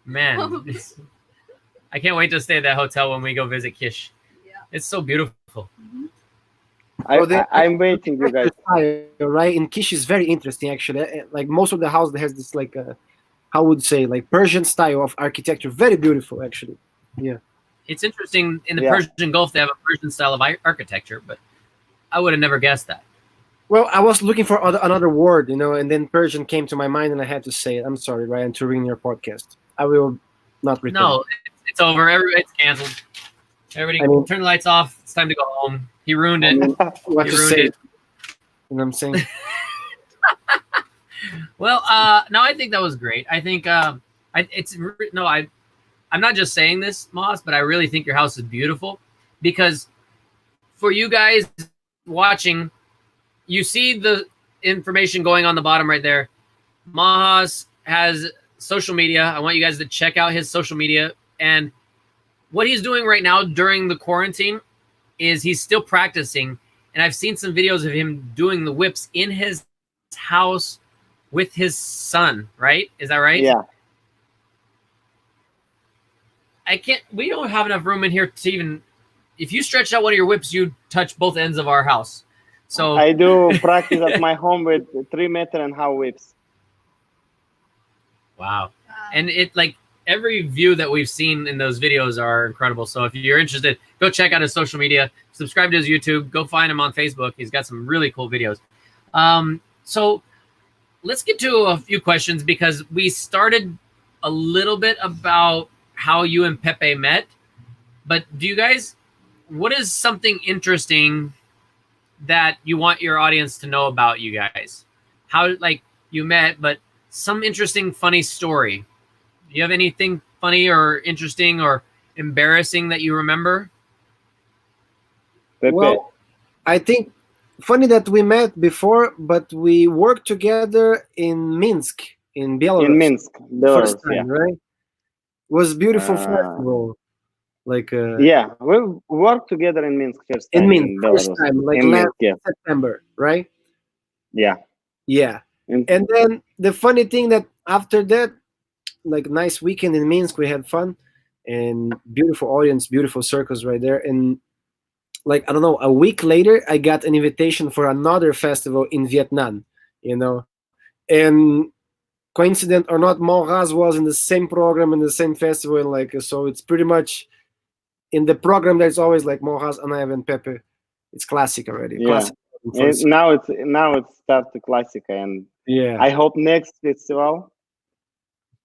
Man, I can't wait to stay at that hotel when we go visit Kish. Yeah. It's so beautiful. I'm waiting, you guys. Right, in Kish is very interesting actually. Like most of the house that has this like how would say like Persian style of architecture. Very beautiful actually. Yeah. It's interesting in the Yeah. Persian Gulf they have a Persian style of architecture, but I would have never guessed that. Well, I was looking for another word, you know, and then Persian came to my mind, and I had to say it. I'm sorry, Ryan, to ruin your podcast. I will not return. No, it's over. It's canceled. Everybody, I mean- turn the lights off. It's time to go home. He ruined it. What You to ruined say? it. You know what I'm saying? Well, no, I think that was great. I think I'm not just saying this, Moss, but I really think your house is beautiful because for you guys watching, you see the information going on the bottom right there. Malhaz has social media. I want you guys to check out his social media. And what he's doing right now during the quarantine is he's still practicing. And I've seen some videos of him doing the whips in his house with his son, right? Is that right? Yeah. We don't have enough room in here to even if you stretched out one of your whips, you'd touch both ends of our house. So I do practice at my home with 3.5 whips. wow. And it like every view that we've seen in those videos are incredible. So if you're interested, go check out his social media, subscribe to his YouTube, go find him on Facebook. He's got some really cool videos. So let's get to a few questions because we started a little bit about how you and Pepe met. But do you guys, what is something interesting that you want your audience to know about you guys? How like you met, but some interesting, funny story. Do you have anything funny or interesting or embarrassing that you remember? Pepe. Well, I think funny that we met before, but we worked together in Minsk, in Belarus. In Minsk, Belarus, First time, right? Was beautiful festival. Like yeah, we worked together in Minsk first time. in Minsk, first Belarus. time, like In last Minsk, yeah. September, right? Yeah. Yeah. And then the funny thing that after that, like nice weekend in Minsk, we had fun and beautiful audience, beautiful circus right there. And like, I don't know, a week later, I got an invitation for another festival in Vietnam, and coincident or not, Malhaz was in the same program in the same festival. And like, so it's pretty much in the program, there's always like Malhaz Annayev and Pepe. It's classic already. Yeah. Classic. And now it's start to classic, and Yeah. I hope next festival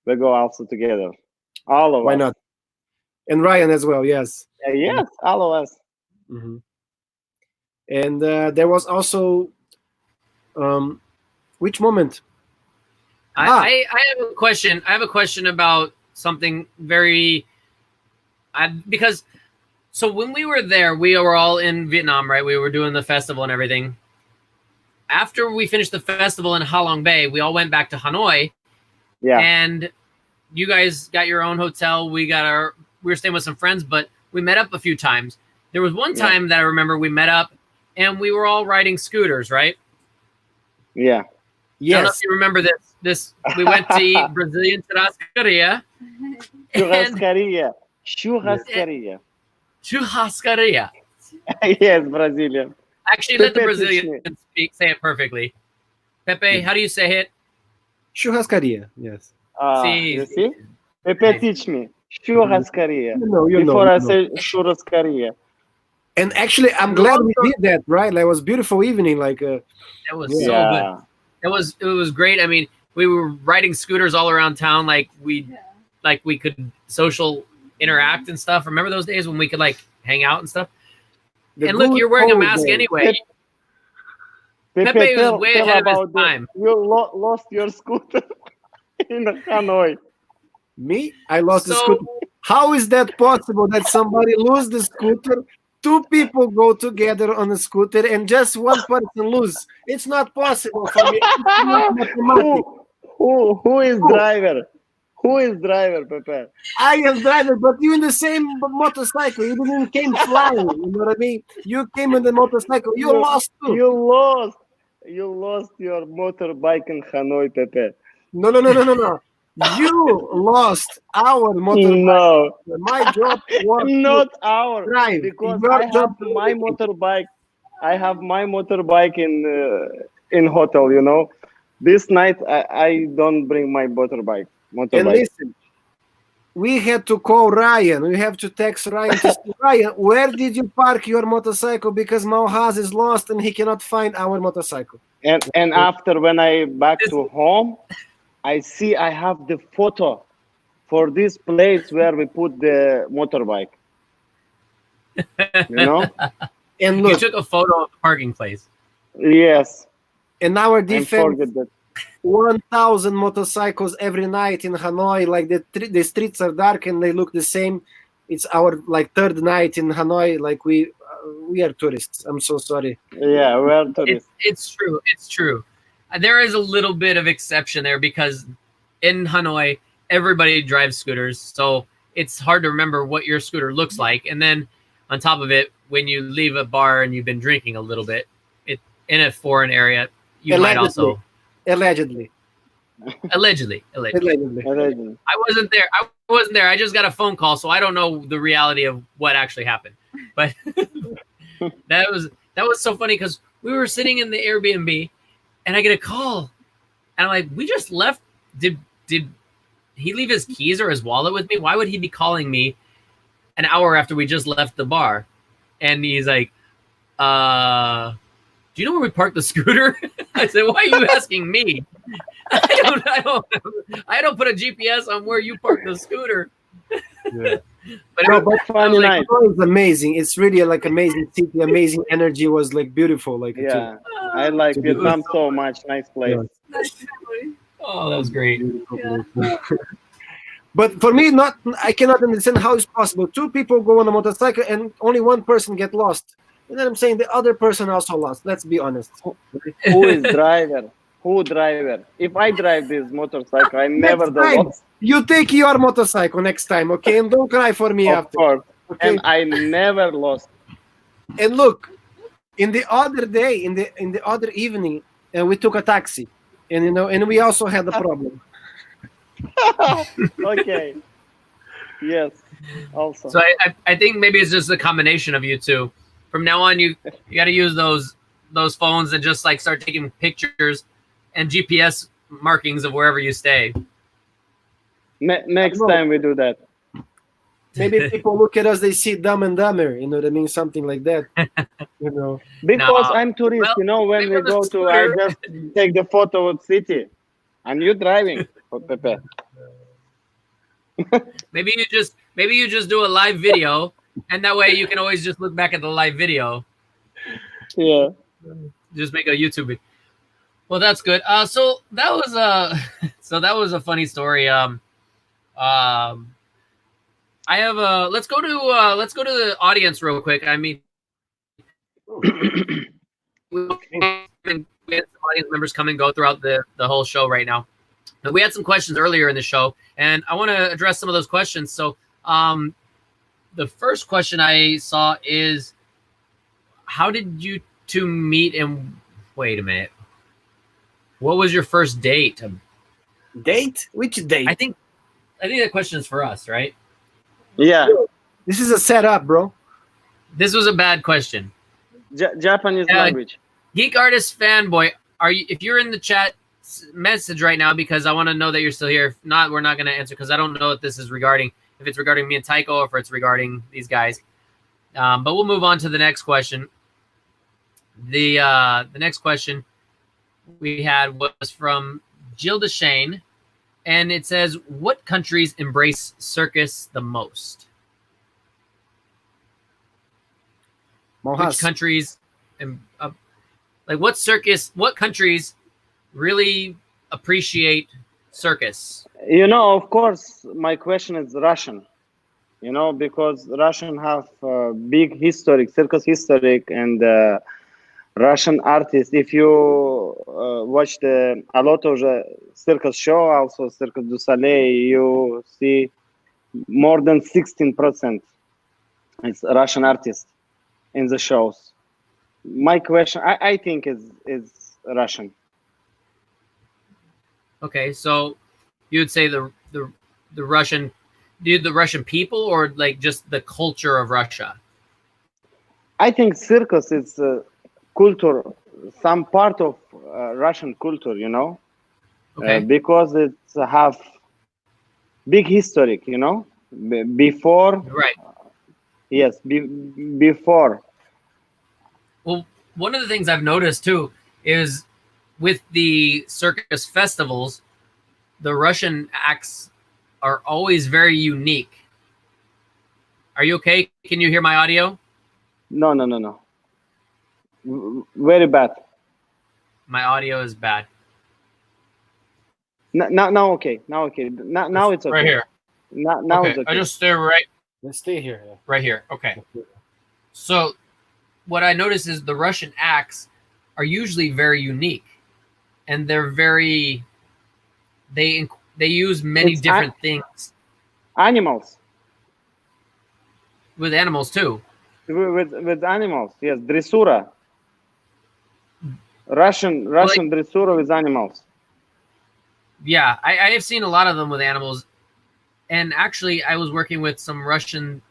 we go also together. All of us. Why not? And Ryan as well, yes. Yes, all of us. Mm-hmm. And there was also, which moment? I have a question. I have a question about something very, because so when we were there, we were all in Vietnam, right? We were doing the festival and everything. After we finished the festival in Ha Long Bay, we all went back to Hanoi. Yeah. And you guys got your own hotel. We were staying with some friends, but we met up a few times. There was one time that I remember we met up and we were all riding scooters, right? Yeah. Yes. I don't know if you remember this. We went to eat Brazilian churrascaria. Churrascaria. Churrascaria. Churrascaria. Yes, Brazilian. Actually, let the Brazilian say it perfectly. Pepe, how do you say it? Churrascaria, yes. You see? Pepe, teach me. Churrascaria. You Before I say churrascaria. And actually, I'm glad we did that, right? Like, it was a beautiful evening. Like, it was so good. It was great. I mean, we were riding scooters all around town, like we could social interact and stuff. Remember those days when we could like hang out and stuff? And look, you're wearing a mask anyway. Pepe was way ahead of his time. You lost your scooter in Hanoi. Me? I lost the scooter. How is that possible that somebody lose the scooter? Two people go together on a scooter and just one person lose. It's not possible for me. Who is driver? Who is driver, Pepe? I am driver, but you in the same motorcycle. You didn't came flying. You know what I mean? You came in the motorcycle. You lost too. You lost your motorbike in Hanoi, Pepe. No. You lost our motorbike. No. My job was not our drive. Because I have my motorbike. I have my motorbike in hotel, This night I don't bring my motorbike. And listen, we had to call Ryan. We have to text Ryan to say, Ryan, where did you park your motorcycle? Because Malhaz is lost and he cannot find our motorcycle. And after when I back to home, I see I have the photo for this place where we put the motorbike. And look, you took a photo of the parking place. Yes. And our defense, 1,000 motorcycles every night in Hanoi. Like the streets are dark and they look the same. It's our like third night in Hanoi. Like we are tourists. I'm so sorry. Yeah, we are tourists. It's true. It's true. There is a little bit of exception there because in Hanoi, everybody drives scooters. So it's hard to remember what your scooter looks like. And then on top of it, when you leave a bar and you've been drinking a little bit in a foreign area, you might also... Allegedly. I wasn't there. I just got a phone call, so I don't know the reality of what actually happened. But that was so funny because we were sitting in the Airbnb, and I get a call, and I'm like, "We just left. Did he leave his keys or his wallet with me? Why would he be calling me an hour after we just left the bar?" And he's like, "Do you know where we parked the scooter?" I said, "Why are you asking me? I don't put a GPS on where you parked the scooter." Yeah. But No, it, but I was like, it's amazing. It's really like amazing city, amazing energy. Was like beautiful. Like Yeah, I like It's a Vietnam so much. Nice place. Yeah. oh, that was great. But for me, I cannot understand how it's possible. Two people go on a motorcycle and only one person get lost. And then I'm saying the other person also lost. Let's be honest. Who is driver? Who driver? If I drive this motorcycle, I never Next the time, lost. you take your motorcycle next time, okay? And don't cry for me Of after. course. Okay? And I never lost. And look, in the other day, in the other evening, we took a taxi, and and we also had a problem. Okay. Yes. Also. So I think maybe it's just a combination of you two. From now on, you got to use those phones and just like start taking pictures and GPS markings of wherever you stay. Next time we do that. Maybe people look at us, they see Dumb and Dumber, you know what I mean? Something like that. Because No. I'm tourist, Well, when maybe we on the go to, I scooter. just take the photo of city. And you driving, Pepe. Maybe you just do a live video, and that way you can always just look back at the live video. Yeah. Just make a YouTube video. Well, that's good. So that was a funny story. I have let's go to the audience real quick. I mean, we had some audience members come and go throughout the whole show right now. And we had some questions earlier in the show, and I want to address some of those questions. So, the first question I saw is, how did you two meet? And wait a minute, what was your first date? Date? Which date? I think that question is for us, right? Yeah. This is a setup, bro. This was a bad question. Japanese language. Geek Artist Fanboy, if you're in the chat, message right now, because I want to know that you're still here. If not, we're not going to answer, because I don't know if this is regarding, if it's regarding me and Tycho, or if it's regarding these guys. But we'll move on to the next question. The next question we had was from Jill Deshane, and it says, what countries embrace circus the most? Malhaz. Which countries, what countries really appreciate circus? Of course, my question is Russian. Because Russian have big circus historic, and Russian artists. If you watch a lot of the circus show, also Circus du Soleil, you see more than 16% it's Russian artists in the shows. My question, I think, is Russian. Okay, so you would say the Russian, the Russian people, or like just the culture of Russia? I think circus is culture, some part of Russian culture, Okay. because it have big historic, before. Right. Yes, before. Well, one of the things I've noticed too is with the circus festivals, the Russian acts are always very unique. Are you okay? Can you hear my audio? No. Very bad. My audio is bad. Now okay. Now it's okay. Right here. Now it's okay. I just stay right Let's stay here. Yeah. right here. Okay. So what I notice is the Russian acts are usually very unique, and they're very, they use many It's different things Animals. with animals too. With animals, yes. Dressura. Russian dressura with animals. Yeah, I have seen a lot of them with animals, and actually I was working with some Russian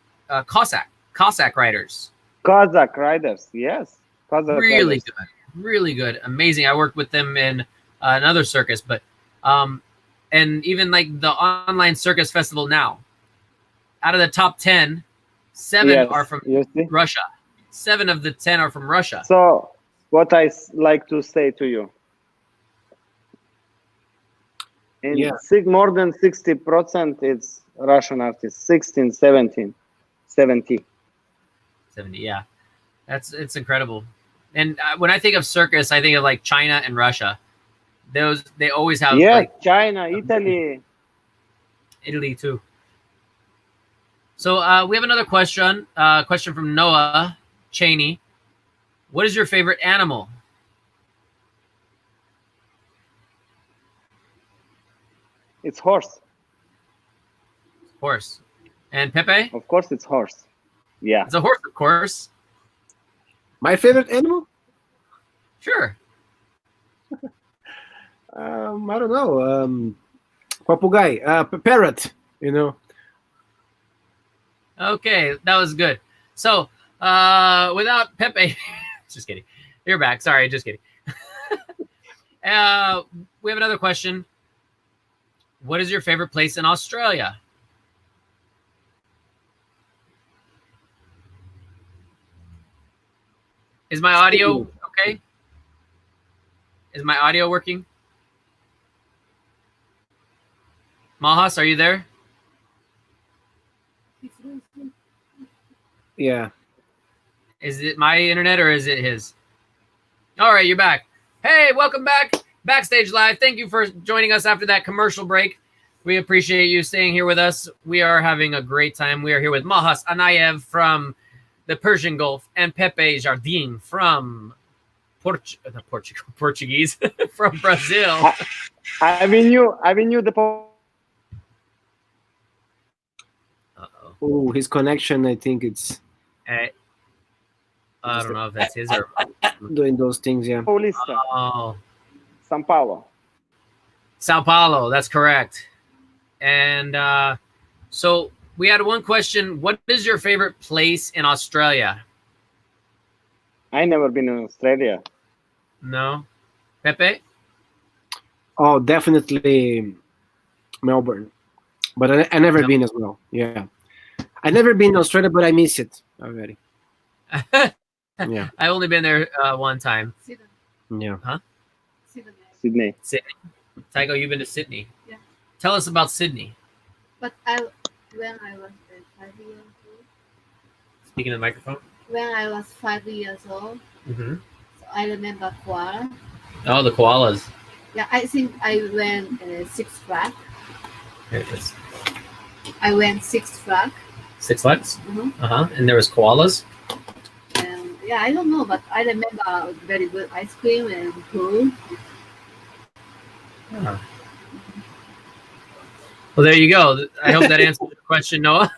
Cossack Cossack riders. Kazakh riders, yes. Kazakh Really riders. good, really good, amazing. I worked with them in another circus, but and even like the online circus festival now. Out of the top 10, 7 Yes, are from you see. Russia. 7 of the 10 are from Russia. So, what I like to say to you, in Yeah. more than 60%, it's Russian artists. 16, 17, 70. 70, yeah, it's incredible. And when I think of circus, I think of like China and Russia. They always have Yes, like China, Italy. Italy too. So we have another question. Question from Noah Cheney. What is your favorite animal? It's horse. Horse. And Pepe? Of course, it's horse. Yeah. It's a horse, of course. My favorite animal? Sure. I don't know. Papagay, parrot. You know. Okay, that was good. So without Pepe, just kidding. You're back. Sorry, just kidding. We have another question. What is your favorite place in Australia? Is my audio okay? Is my audio working? Malhaz, are you there? Yeah. Is it my internet or is it his? All right, you're back. Hey, welcome back. Backstage Live. Thank you for joining us after that commercial break. We appreciate you staying here with us. We are having a great time. We are here with Malhaz Annayev from the Persian Gulf and Pepe Jardim from Portuguese from Brazil. I mean you the Uh-oh. Oh, his connection. I think it's I don't know if that's his or doing those things. Yeah. Paulista, oh, São Paulo. Sao Paulo. That's correct. And so we had one question. What is your favorite place in Australia? I never been in Australia. No, Pepe. Oh, definitely Melbourne, but I never No. been as well. Yeah, I never been in Australia, but I miss it already. Yeah, I've only been there one time. Sydney. yeah. Sydney. Sydney. Sydney. Tycho, you've been to Sydney. Yeah. Tell us about Sydney. But when I was 5 years old, Speaking of the microphone. when I was 5 years old, Mm-hmm. so I remember koala. Oh, the koalas. Yeah, I think I went Six Flags. Here it is. I went Six Flags. Six Flags. Mhm. And there was koalas. And yeah, I don't know, but I remember very good ice cream and food. Oh. Well, there you go. I hope that answers your question, Noah.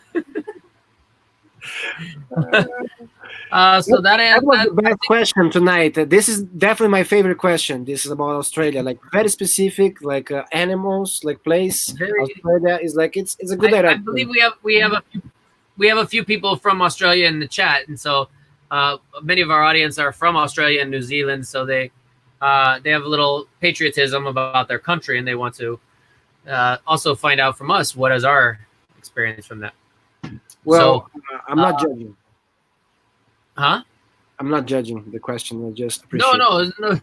So That was the best question tonight. This is definitely my favorite question. This is about Australia, like very specific, like animals, like place. Very- Australia is like it's a good I direction. believe we have a few people from Australia in the chat, and so many of our audience are from Australia and New Zealand. So they have a little patriotism about their country, and they want to also find out from us what is our experience from that. Well, I'm not judging. Huh? I'm not judging the question. I just appreciate. No.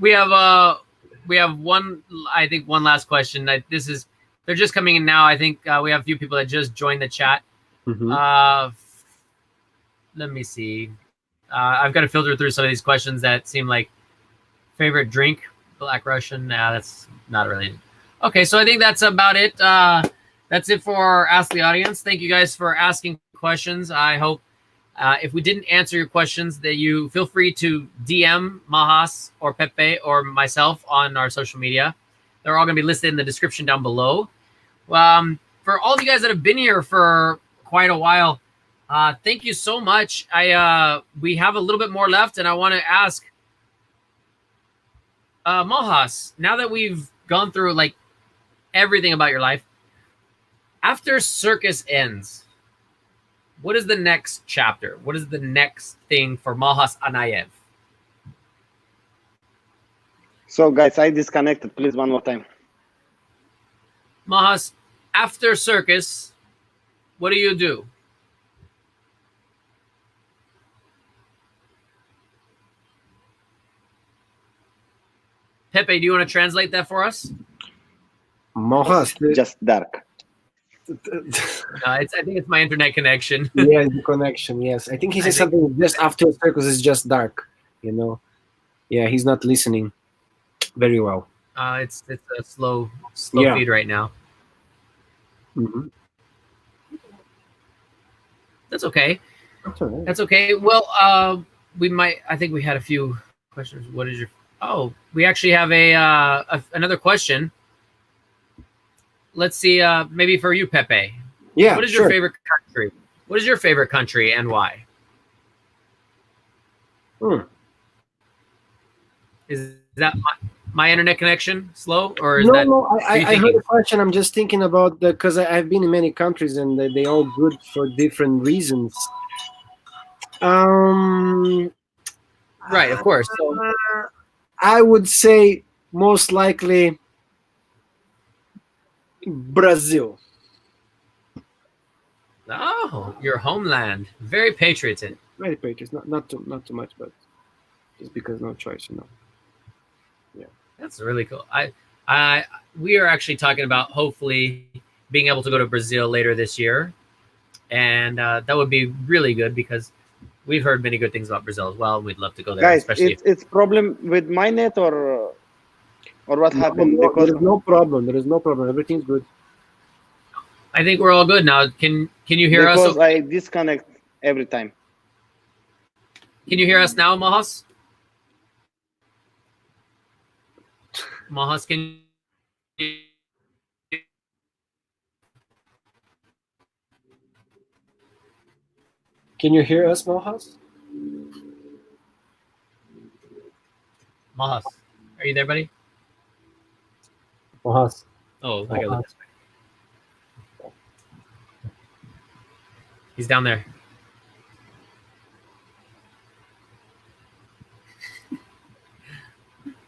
We have one. I think one last question. They're just coming in now. I think we have a few people that just joined the chat. Mhm. Let me see. I've got to filter through some of these questions that seem like favorite drink, Black Russian. Nah, that's not really. Okay, so I think that's about it. That's it for Ask the Audience. Thank you guys for asking questions. I hope if we didn't answer your questions, that you feel free to DM Malhaz or Pepe or myself on our social media. They're all going to be listed in the description down below. For all of you guys that have been here for quite a while, thank you so much. We have a little bit more left, and I want to ask Malhaz, now that we've gone through like everything about your life, after circus ends, what is the next chapter? What is the next thing for Malhaz Annayev? So, guys, I disconnected. Please, one more time. Malhaz, after circus, what do you do? Pepe, do you want to translate that for us? Malhaz, Just dark. I think it's my internet connection. yeah, the connection. Yes, I think he said something just after circus is just dark. You know, yeah, he's not listening very well. It's a slow Yeah. feed right now. Mhm. That's okay. That's all right. That's okay. Well, I think we had a few questions. What is your? Oh, we actually have another question. Let's see. Maybe for you, Pepe. Yeah. What is sure. your favorite country? What is your favorite country and why? Is that my internet connection slow, or is that? No. are you I heard thinking? the question. I'm just thinking about because I've been in many countries and they all good for different reasons. Right, of course. So, I would say most likely Brazil. oh, your homeland. Very patriotic. Very patriots. Not too much, but just because no choice, you know. That's really cool. We are actually talking about hopefully being able to go to Brazil later this year, and that would be really good because we've heard many good things about Brazil as well. We'd love to go there, Guys, especially. it's problem with my net or what happened? No, Because there is no problem. There is no problem. Everything's good. I think we're all good now. Can you hear us? because I disconnect every time. Can you hear us now, Malhaz? Malhaz, can you? Can you hear us, Malhaz? Malhaz, are you there, buddy? Malhaz. Oh, I gotta look this way. He's down there.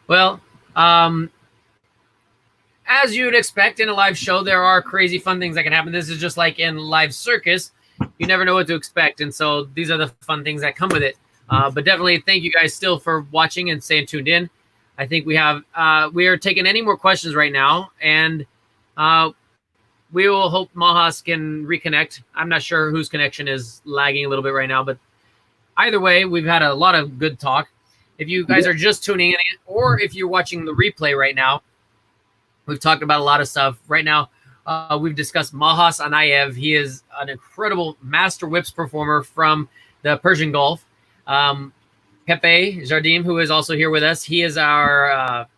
Well, as you'd expect in a live show, there are crazy fun things that can happen. This is just like in live circus. You never know what to expect. And so these are the fun things that come with it. But definitely thank you guys still for watching and staying tuned in. I think we are taking any more questions right now. And we will hope Malhaz can reconnect. I'm not sure whose connection is lagging a little bit right now. But either way, we've had a lot of good talk. If you guys are just tuning in, or if you're watching the replay right now, we've talked about a lot of stuff. Right now, we've discussed Malhaz Annayev. He is an incredible master whips performer from the Persian Gulf. Pepe Jardim, who is also here with us, he is our,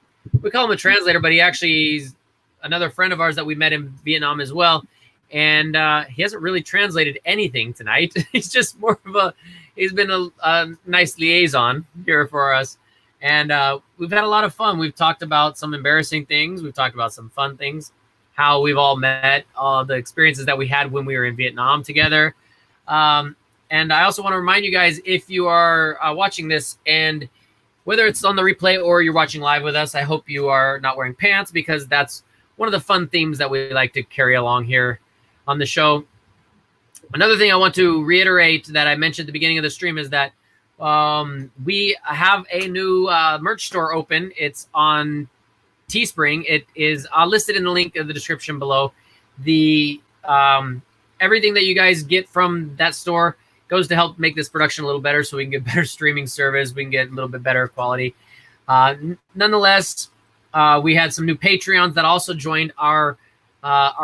we call him a translator, but he's another friend of ours that we met in Vietnam as well. And he hasn't really translated anything tonight. He's just more of he's been a nice liaison here for us. And we've had a lot of fun. We've talked about some embarrassing things. We've talked about some fun things, how we've all met, the experiences that we had when we were in Vietnam together. And I also want to remind you guys, if you are watching this, and whether it's on the replay or you're watching live with us, I hope you are not wearing pants, because that's one of the fun themes that we like to carry along here on the show. Another thing I want to reiterate that I mentioned at the beginning of the stream is that we have a new merch store open. It's on Teespring. It is listed in the link in the description below. The everything that you guys get from that store goes to help make this production a little better, so we can get better streaming service. We can get a little bit better quality. Nonetheless, we had some new Patreons that also joined our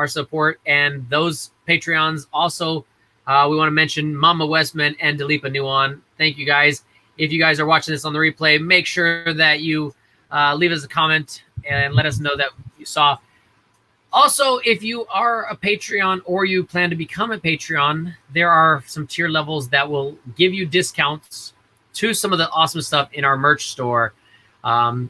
support, and those Patreons also. We want to mention Mama Westman and Dilipa Nuwan. Thank you guys. If you guys are watching this on the replay, make sure that you leave us a comment and let us know that you saw. Also, if you are a Patreon or you plan to become a Patreon, there are some tier levels that will give you discounts to some of the awesome stuff in our merch store.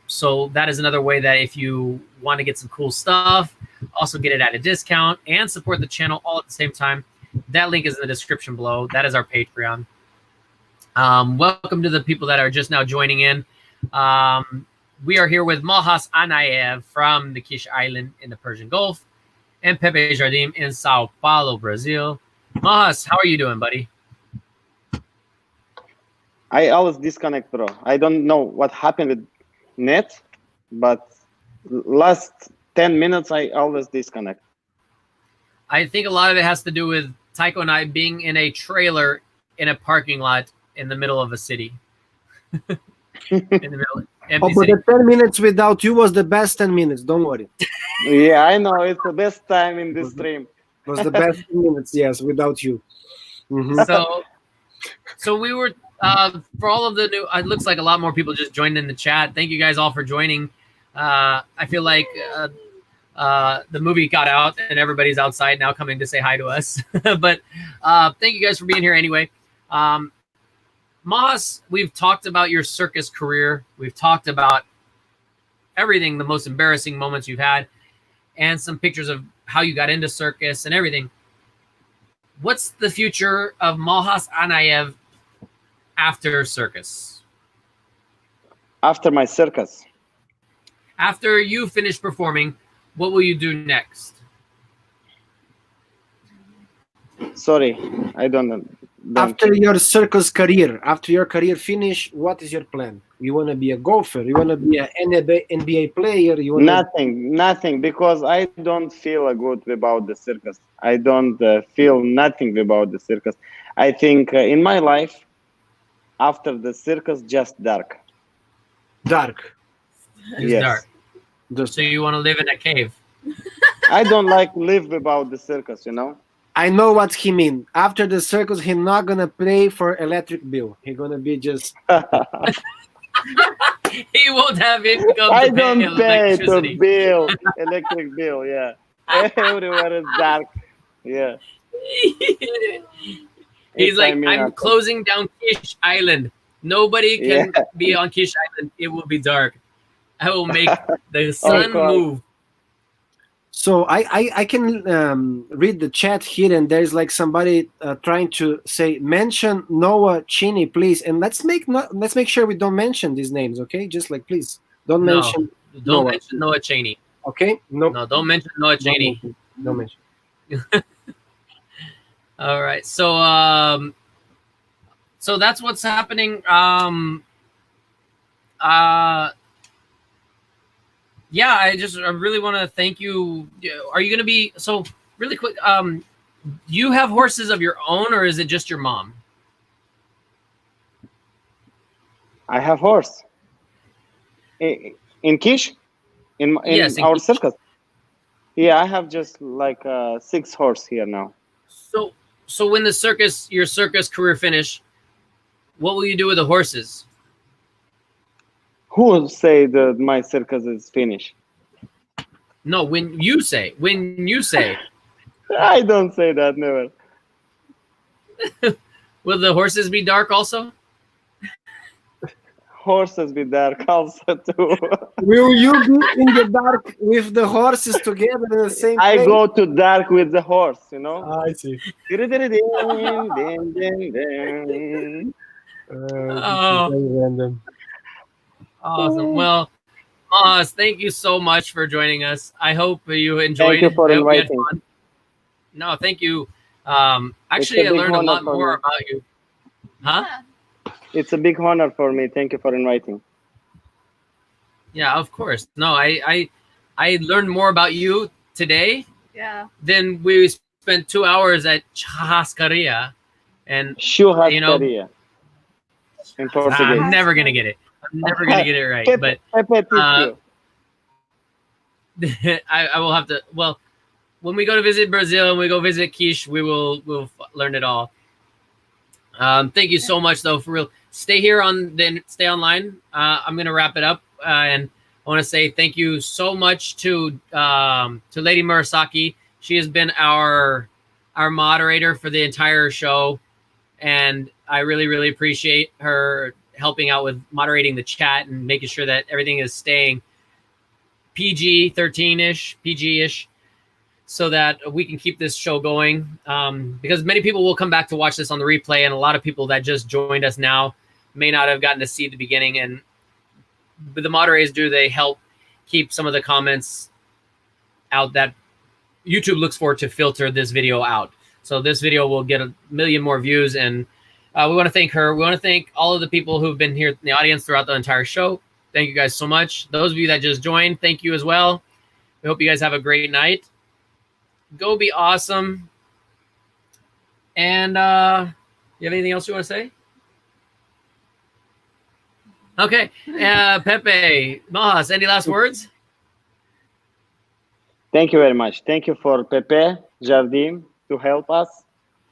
So that is another way that if you want to get some cool stuff, also get it at a discount and support the channel all at the same time, That link is in the description below. That is our Patreon. Welcome to the people that are just now joining in. We are here with Malhaz Annayev from the Kish Island in the Persian Gulf and Pepe Jardim in Sao Paulo, Brazil. Malhaz, how are you doing, buddy? I always disconnect, bro. I don't know what happened with net, but last 10 minutes, I always disconnect. I think a lot of it has to do with Tycho and I being in a trailer in a parking lot in the middle of a city. In the middle, empty but city. the 10 minutes without you was the best 10 minutes. Don't worry. Yeah, I know. It's the best time in this stream. It was the best 10 minutes, yes, without you. Mhm. So we were for all of the new. It looks like a lot more people just joined in the chat. Thank you guys all for joining. I feel like the movie got out and everybody's outside now coming to say hi to us. But thank you guys for being here anyway. Malhaz, we've talked about your circus career. We've talked about everything, the most embarrassing moments you've had, and some pictures of how you got into circus and everything. What's the future of Malhaz Annayev after circus? After my circus. After you finish performing, what will you do next? Sorry, I don't know. After your circus career, after your career finish, what is your plan? You want to be a golfer? You want to be an NBA player? You want nothing, because I don't feel good about the circus. I don't feel nothing about the circus. I think in my life, after the circus, just dark. Dark. It's dark. Just, so you want to live in a cave? I don't like live without the circus, you know? I know what he mean. After the circus, he's not gonna pay for electric bill. He's gonna be just. He won't have income. I to don't pay electricity. the bill, electric bill. Yeah, everywhere is dark. Yeah. He's like, I'm closing down Kish Island. Nobody can be on Kish Island. It will be dark. I will make the sun move. So I can read the chat here, and there's like somebody trying to say mention Noah Cheney, please, and let's make sure we don't mention these names, okay? Just like please don't mention. Don't mention Noah Cheney. Okay. No, don't mention Noah Cheney. Don't mention. All right. So so that's what's happening. Yeah, I really want to thank you. Are you going to be, so really quick, you have horses of your own, or is it just your mom? I have horse. In Kish? In our Kish. Circus? Yeah, I have just like 6 horse here now. So when your circus career finish, what will you do with the horses? Who will say that my circus is finished? No, when you say. I don't say that, never. Will the horses be dark also? Horses be dark also too. Will you be in the dark with the horses together in the same place? I go to dark with the horse, you know? I see. Random. Awesome. Well, Malhaz, thank you so much for joining us. I hope you enjoyed. Thank you for inviting. No, thank you. Actually, I learned a lot more about you. Huh? It's a big honor for me. Thank you for inviting. Yeah, of course. No, I learned more about you today. Yeah. Than we spent 2 hours at Churrascaria, and you know, in Portuguese. I'm never gonna get it. I'm never gonna get it right. But I will have to. Well, when we go to visit Brazil and we go visit Kish, we'll learn it all. Thank you so much, though, for real. Stay here stay online. I'm gonna wrap it up, and I want to say thank you so much to Lady Murasaki. She has been our moderator for the entire show, and I really, really appreciate her helping out with moderating the chat and making sure that everything is staying PG-13-ish, PG-ish. so that we can keep this show going. Because many people will come back to watch this on the replay, and a lot of people that just joined us now may not have gotten to see the beginning. But the moderators they help keep some of the comments out that YouTube looks for to filter this video out. So this video will get 1 million more views, and we want to thank her. We want to thank all of the people who've been here in the audience throughout the entire show. Thank you guys so much. Those of you that just joined, thank you as well. We hope you guys have a great night. Go be awesome. And you have anything else you want to say? Okay. Pepe, Malhaz, any last words? Thank you very much. Thank you for Pepe Jardim to help us.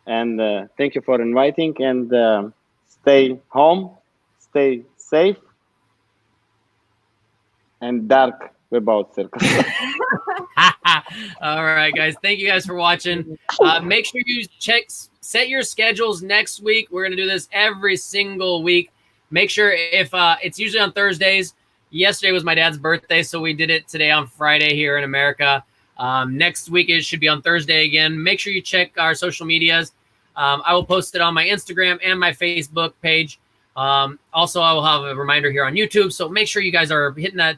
And thank you for inviting. And stay home, stay safe, and dark about circus. All right, guys. Thank you guys for watching. Make sure you set your schedules next week. We're going to do this every single week. Make sure if it's usually on Thursdays. Yesterday was my dad's birthday, so we did it today on Friday here in America. Next week it should be on Thursday again. Make sure you check our social medias. I will post it on my Instagram and my Facebook page. Also, I will have a reminder here on YouTube. So make sure you guys are hitting that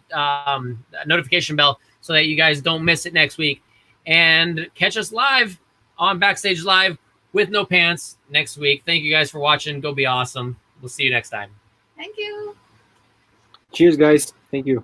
notification bell so that you guys don't miss it next week. And catch us live on Backstage Live with No Pants next week. Thank you guys for watching. Go be awesome. We'll see you next time. Thank you. Cheers, guys. Thank you.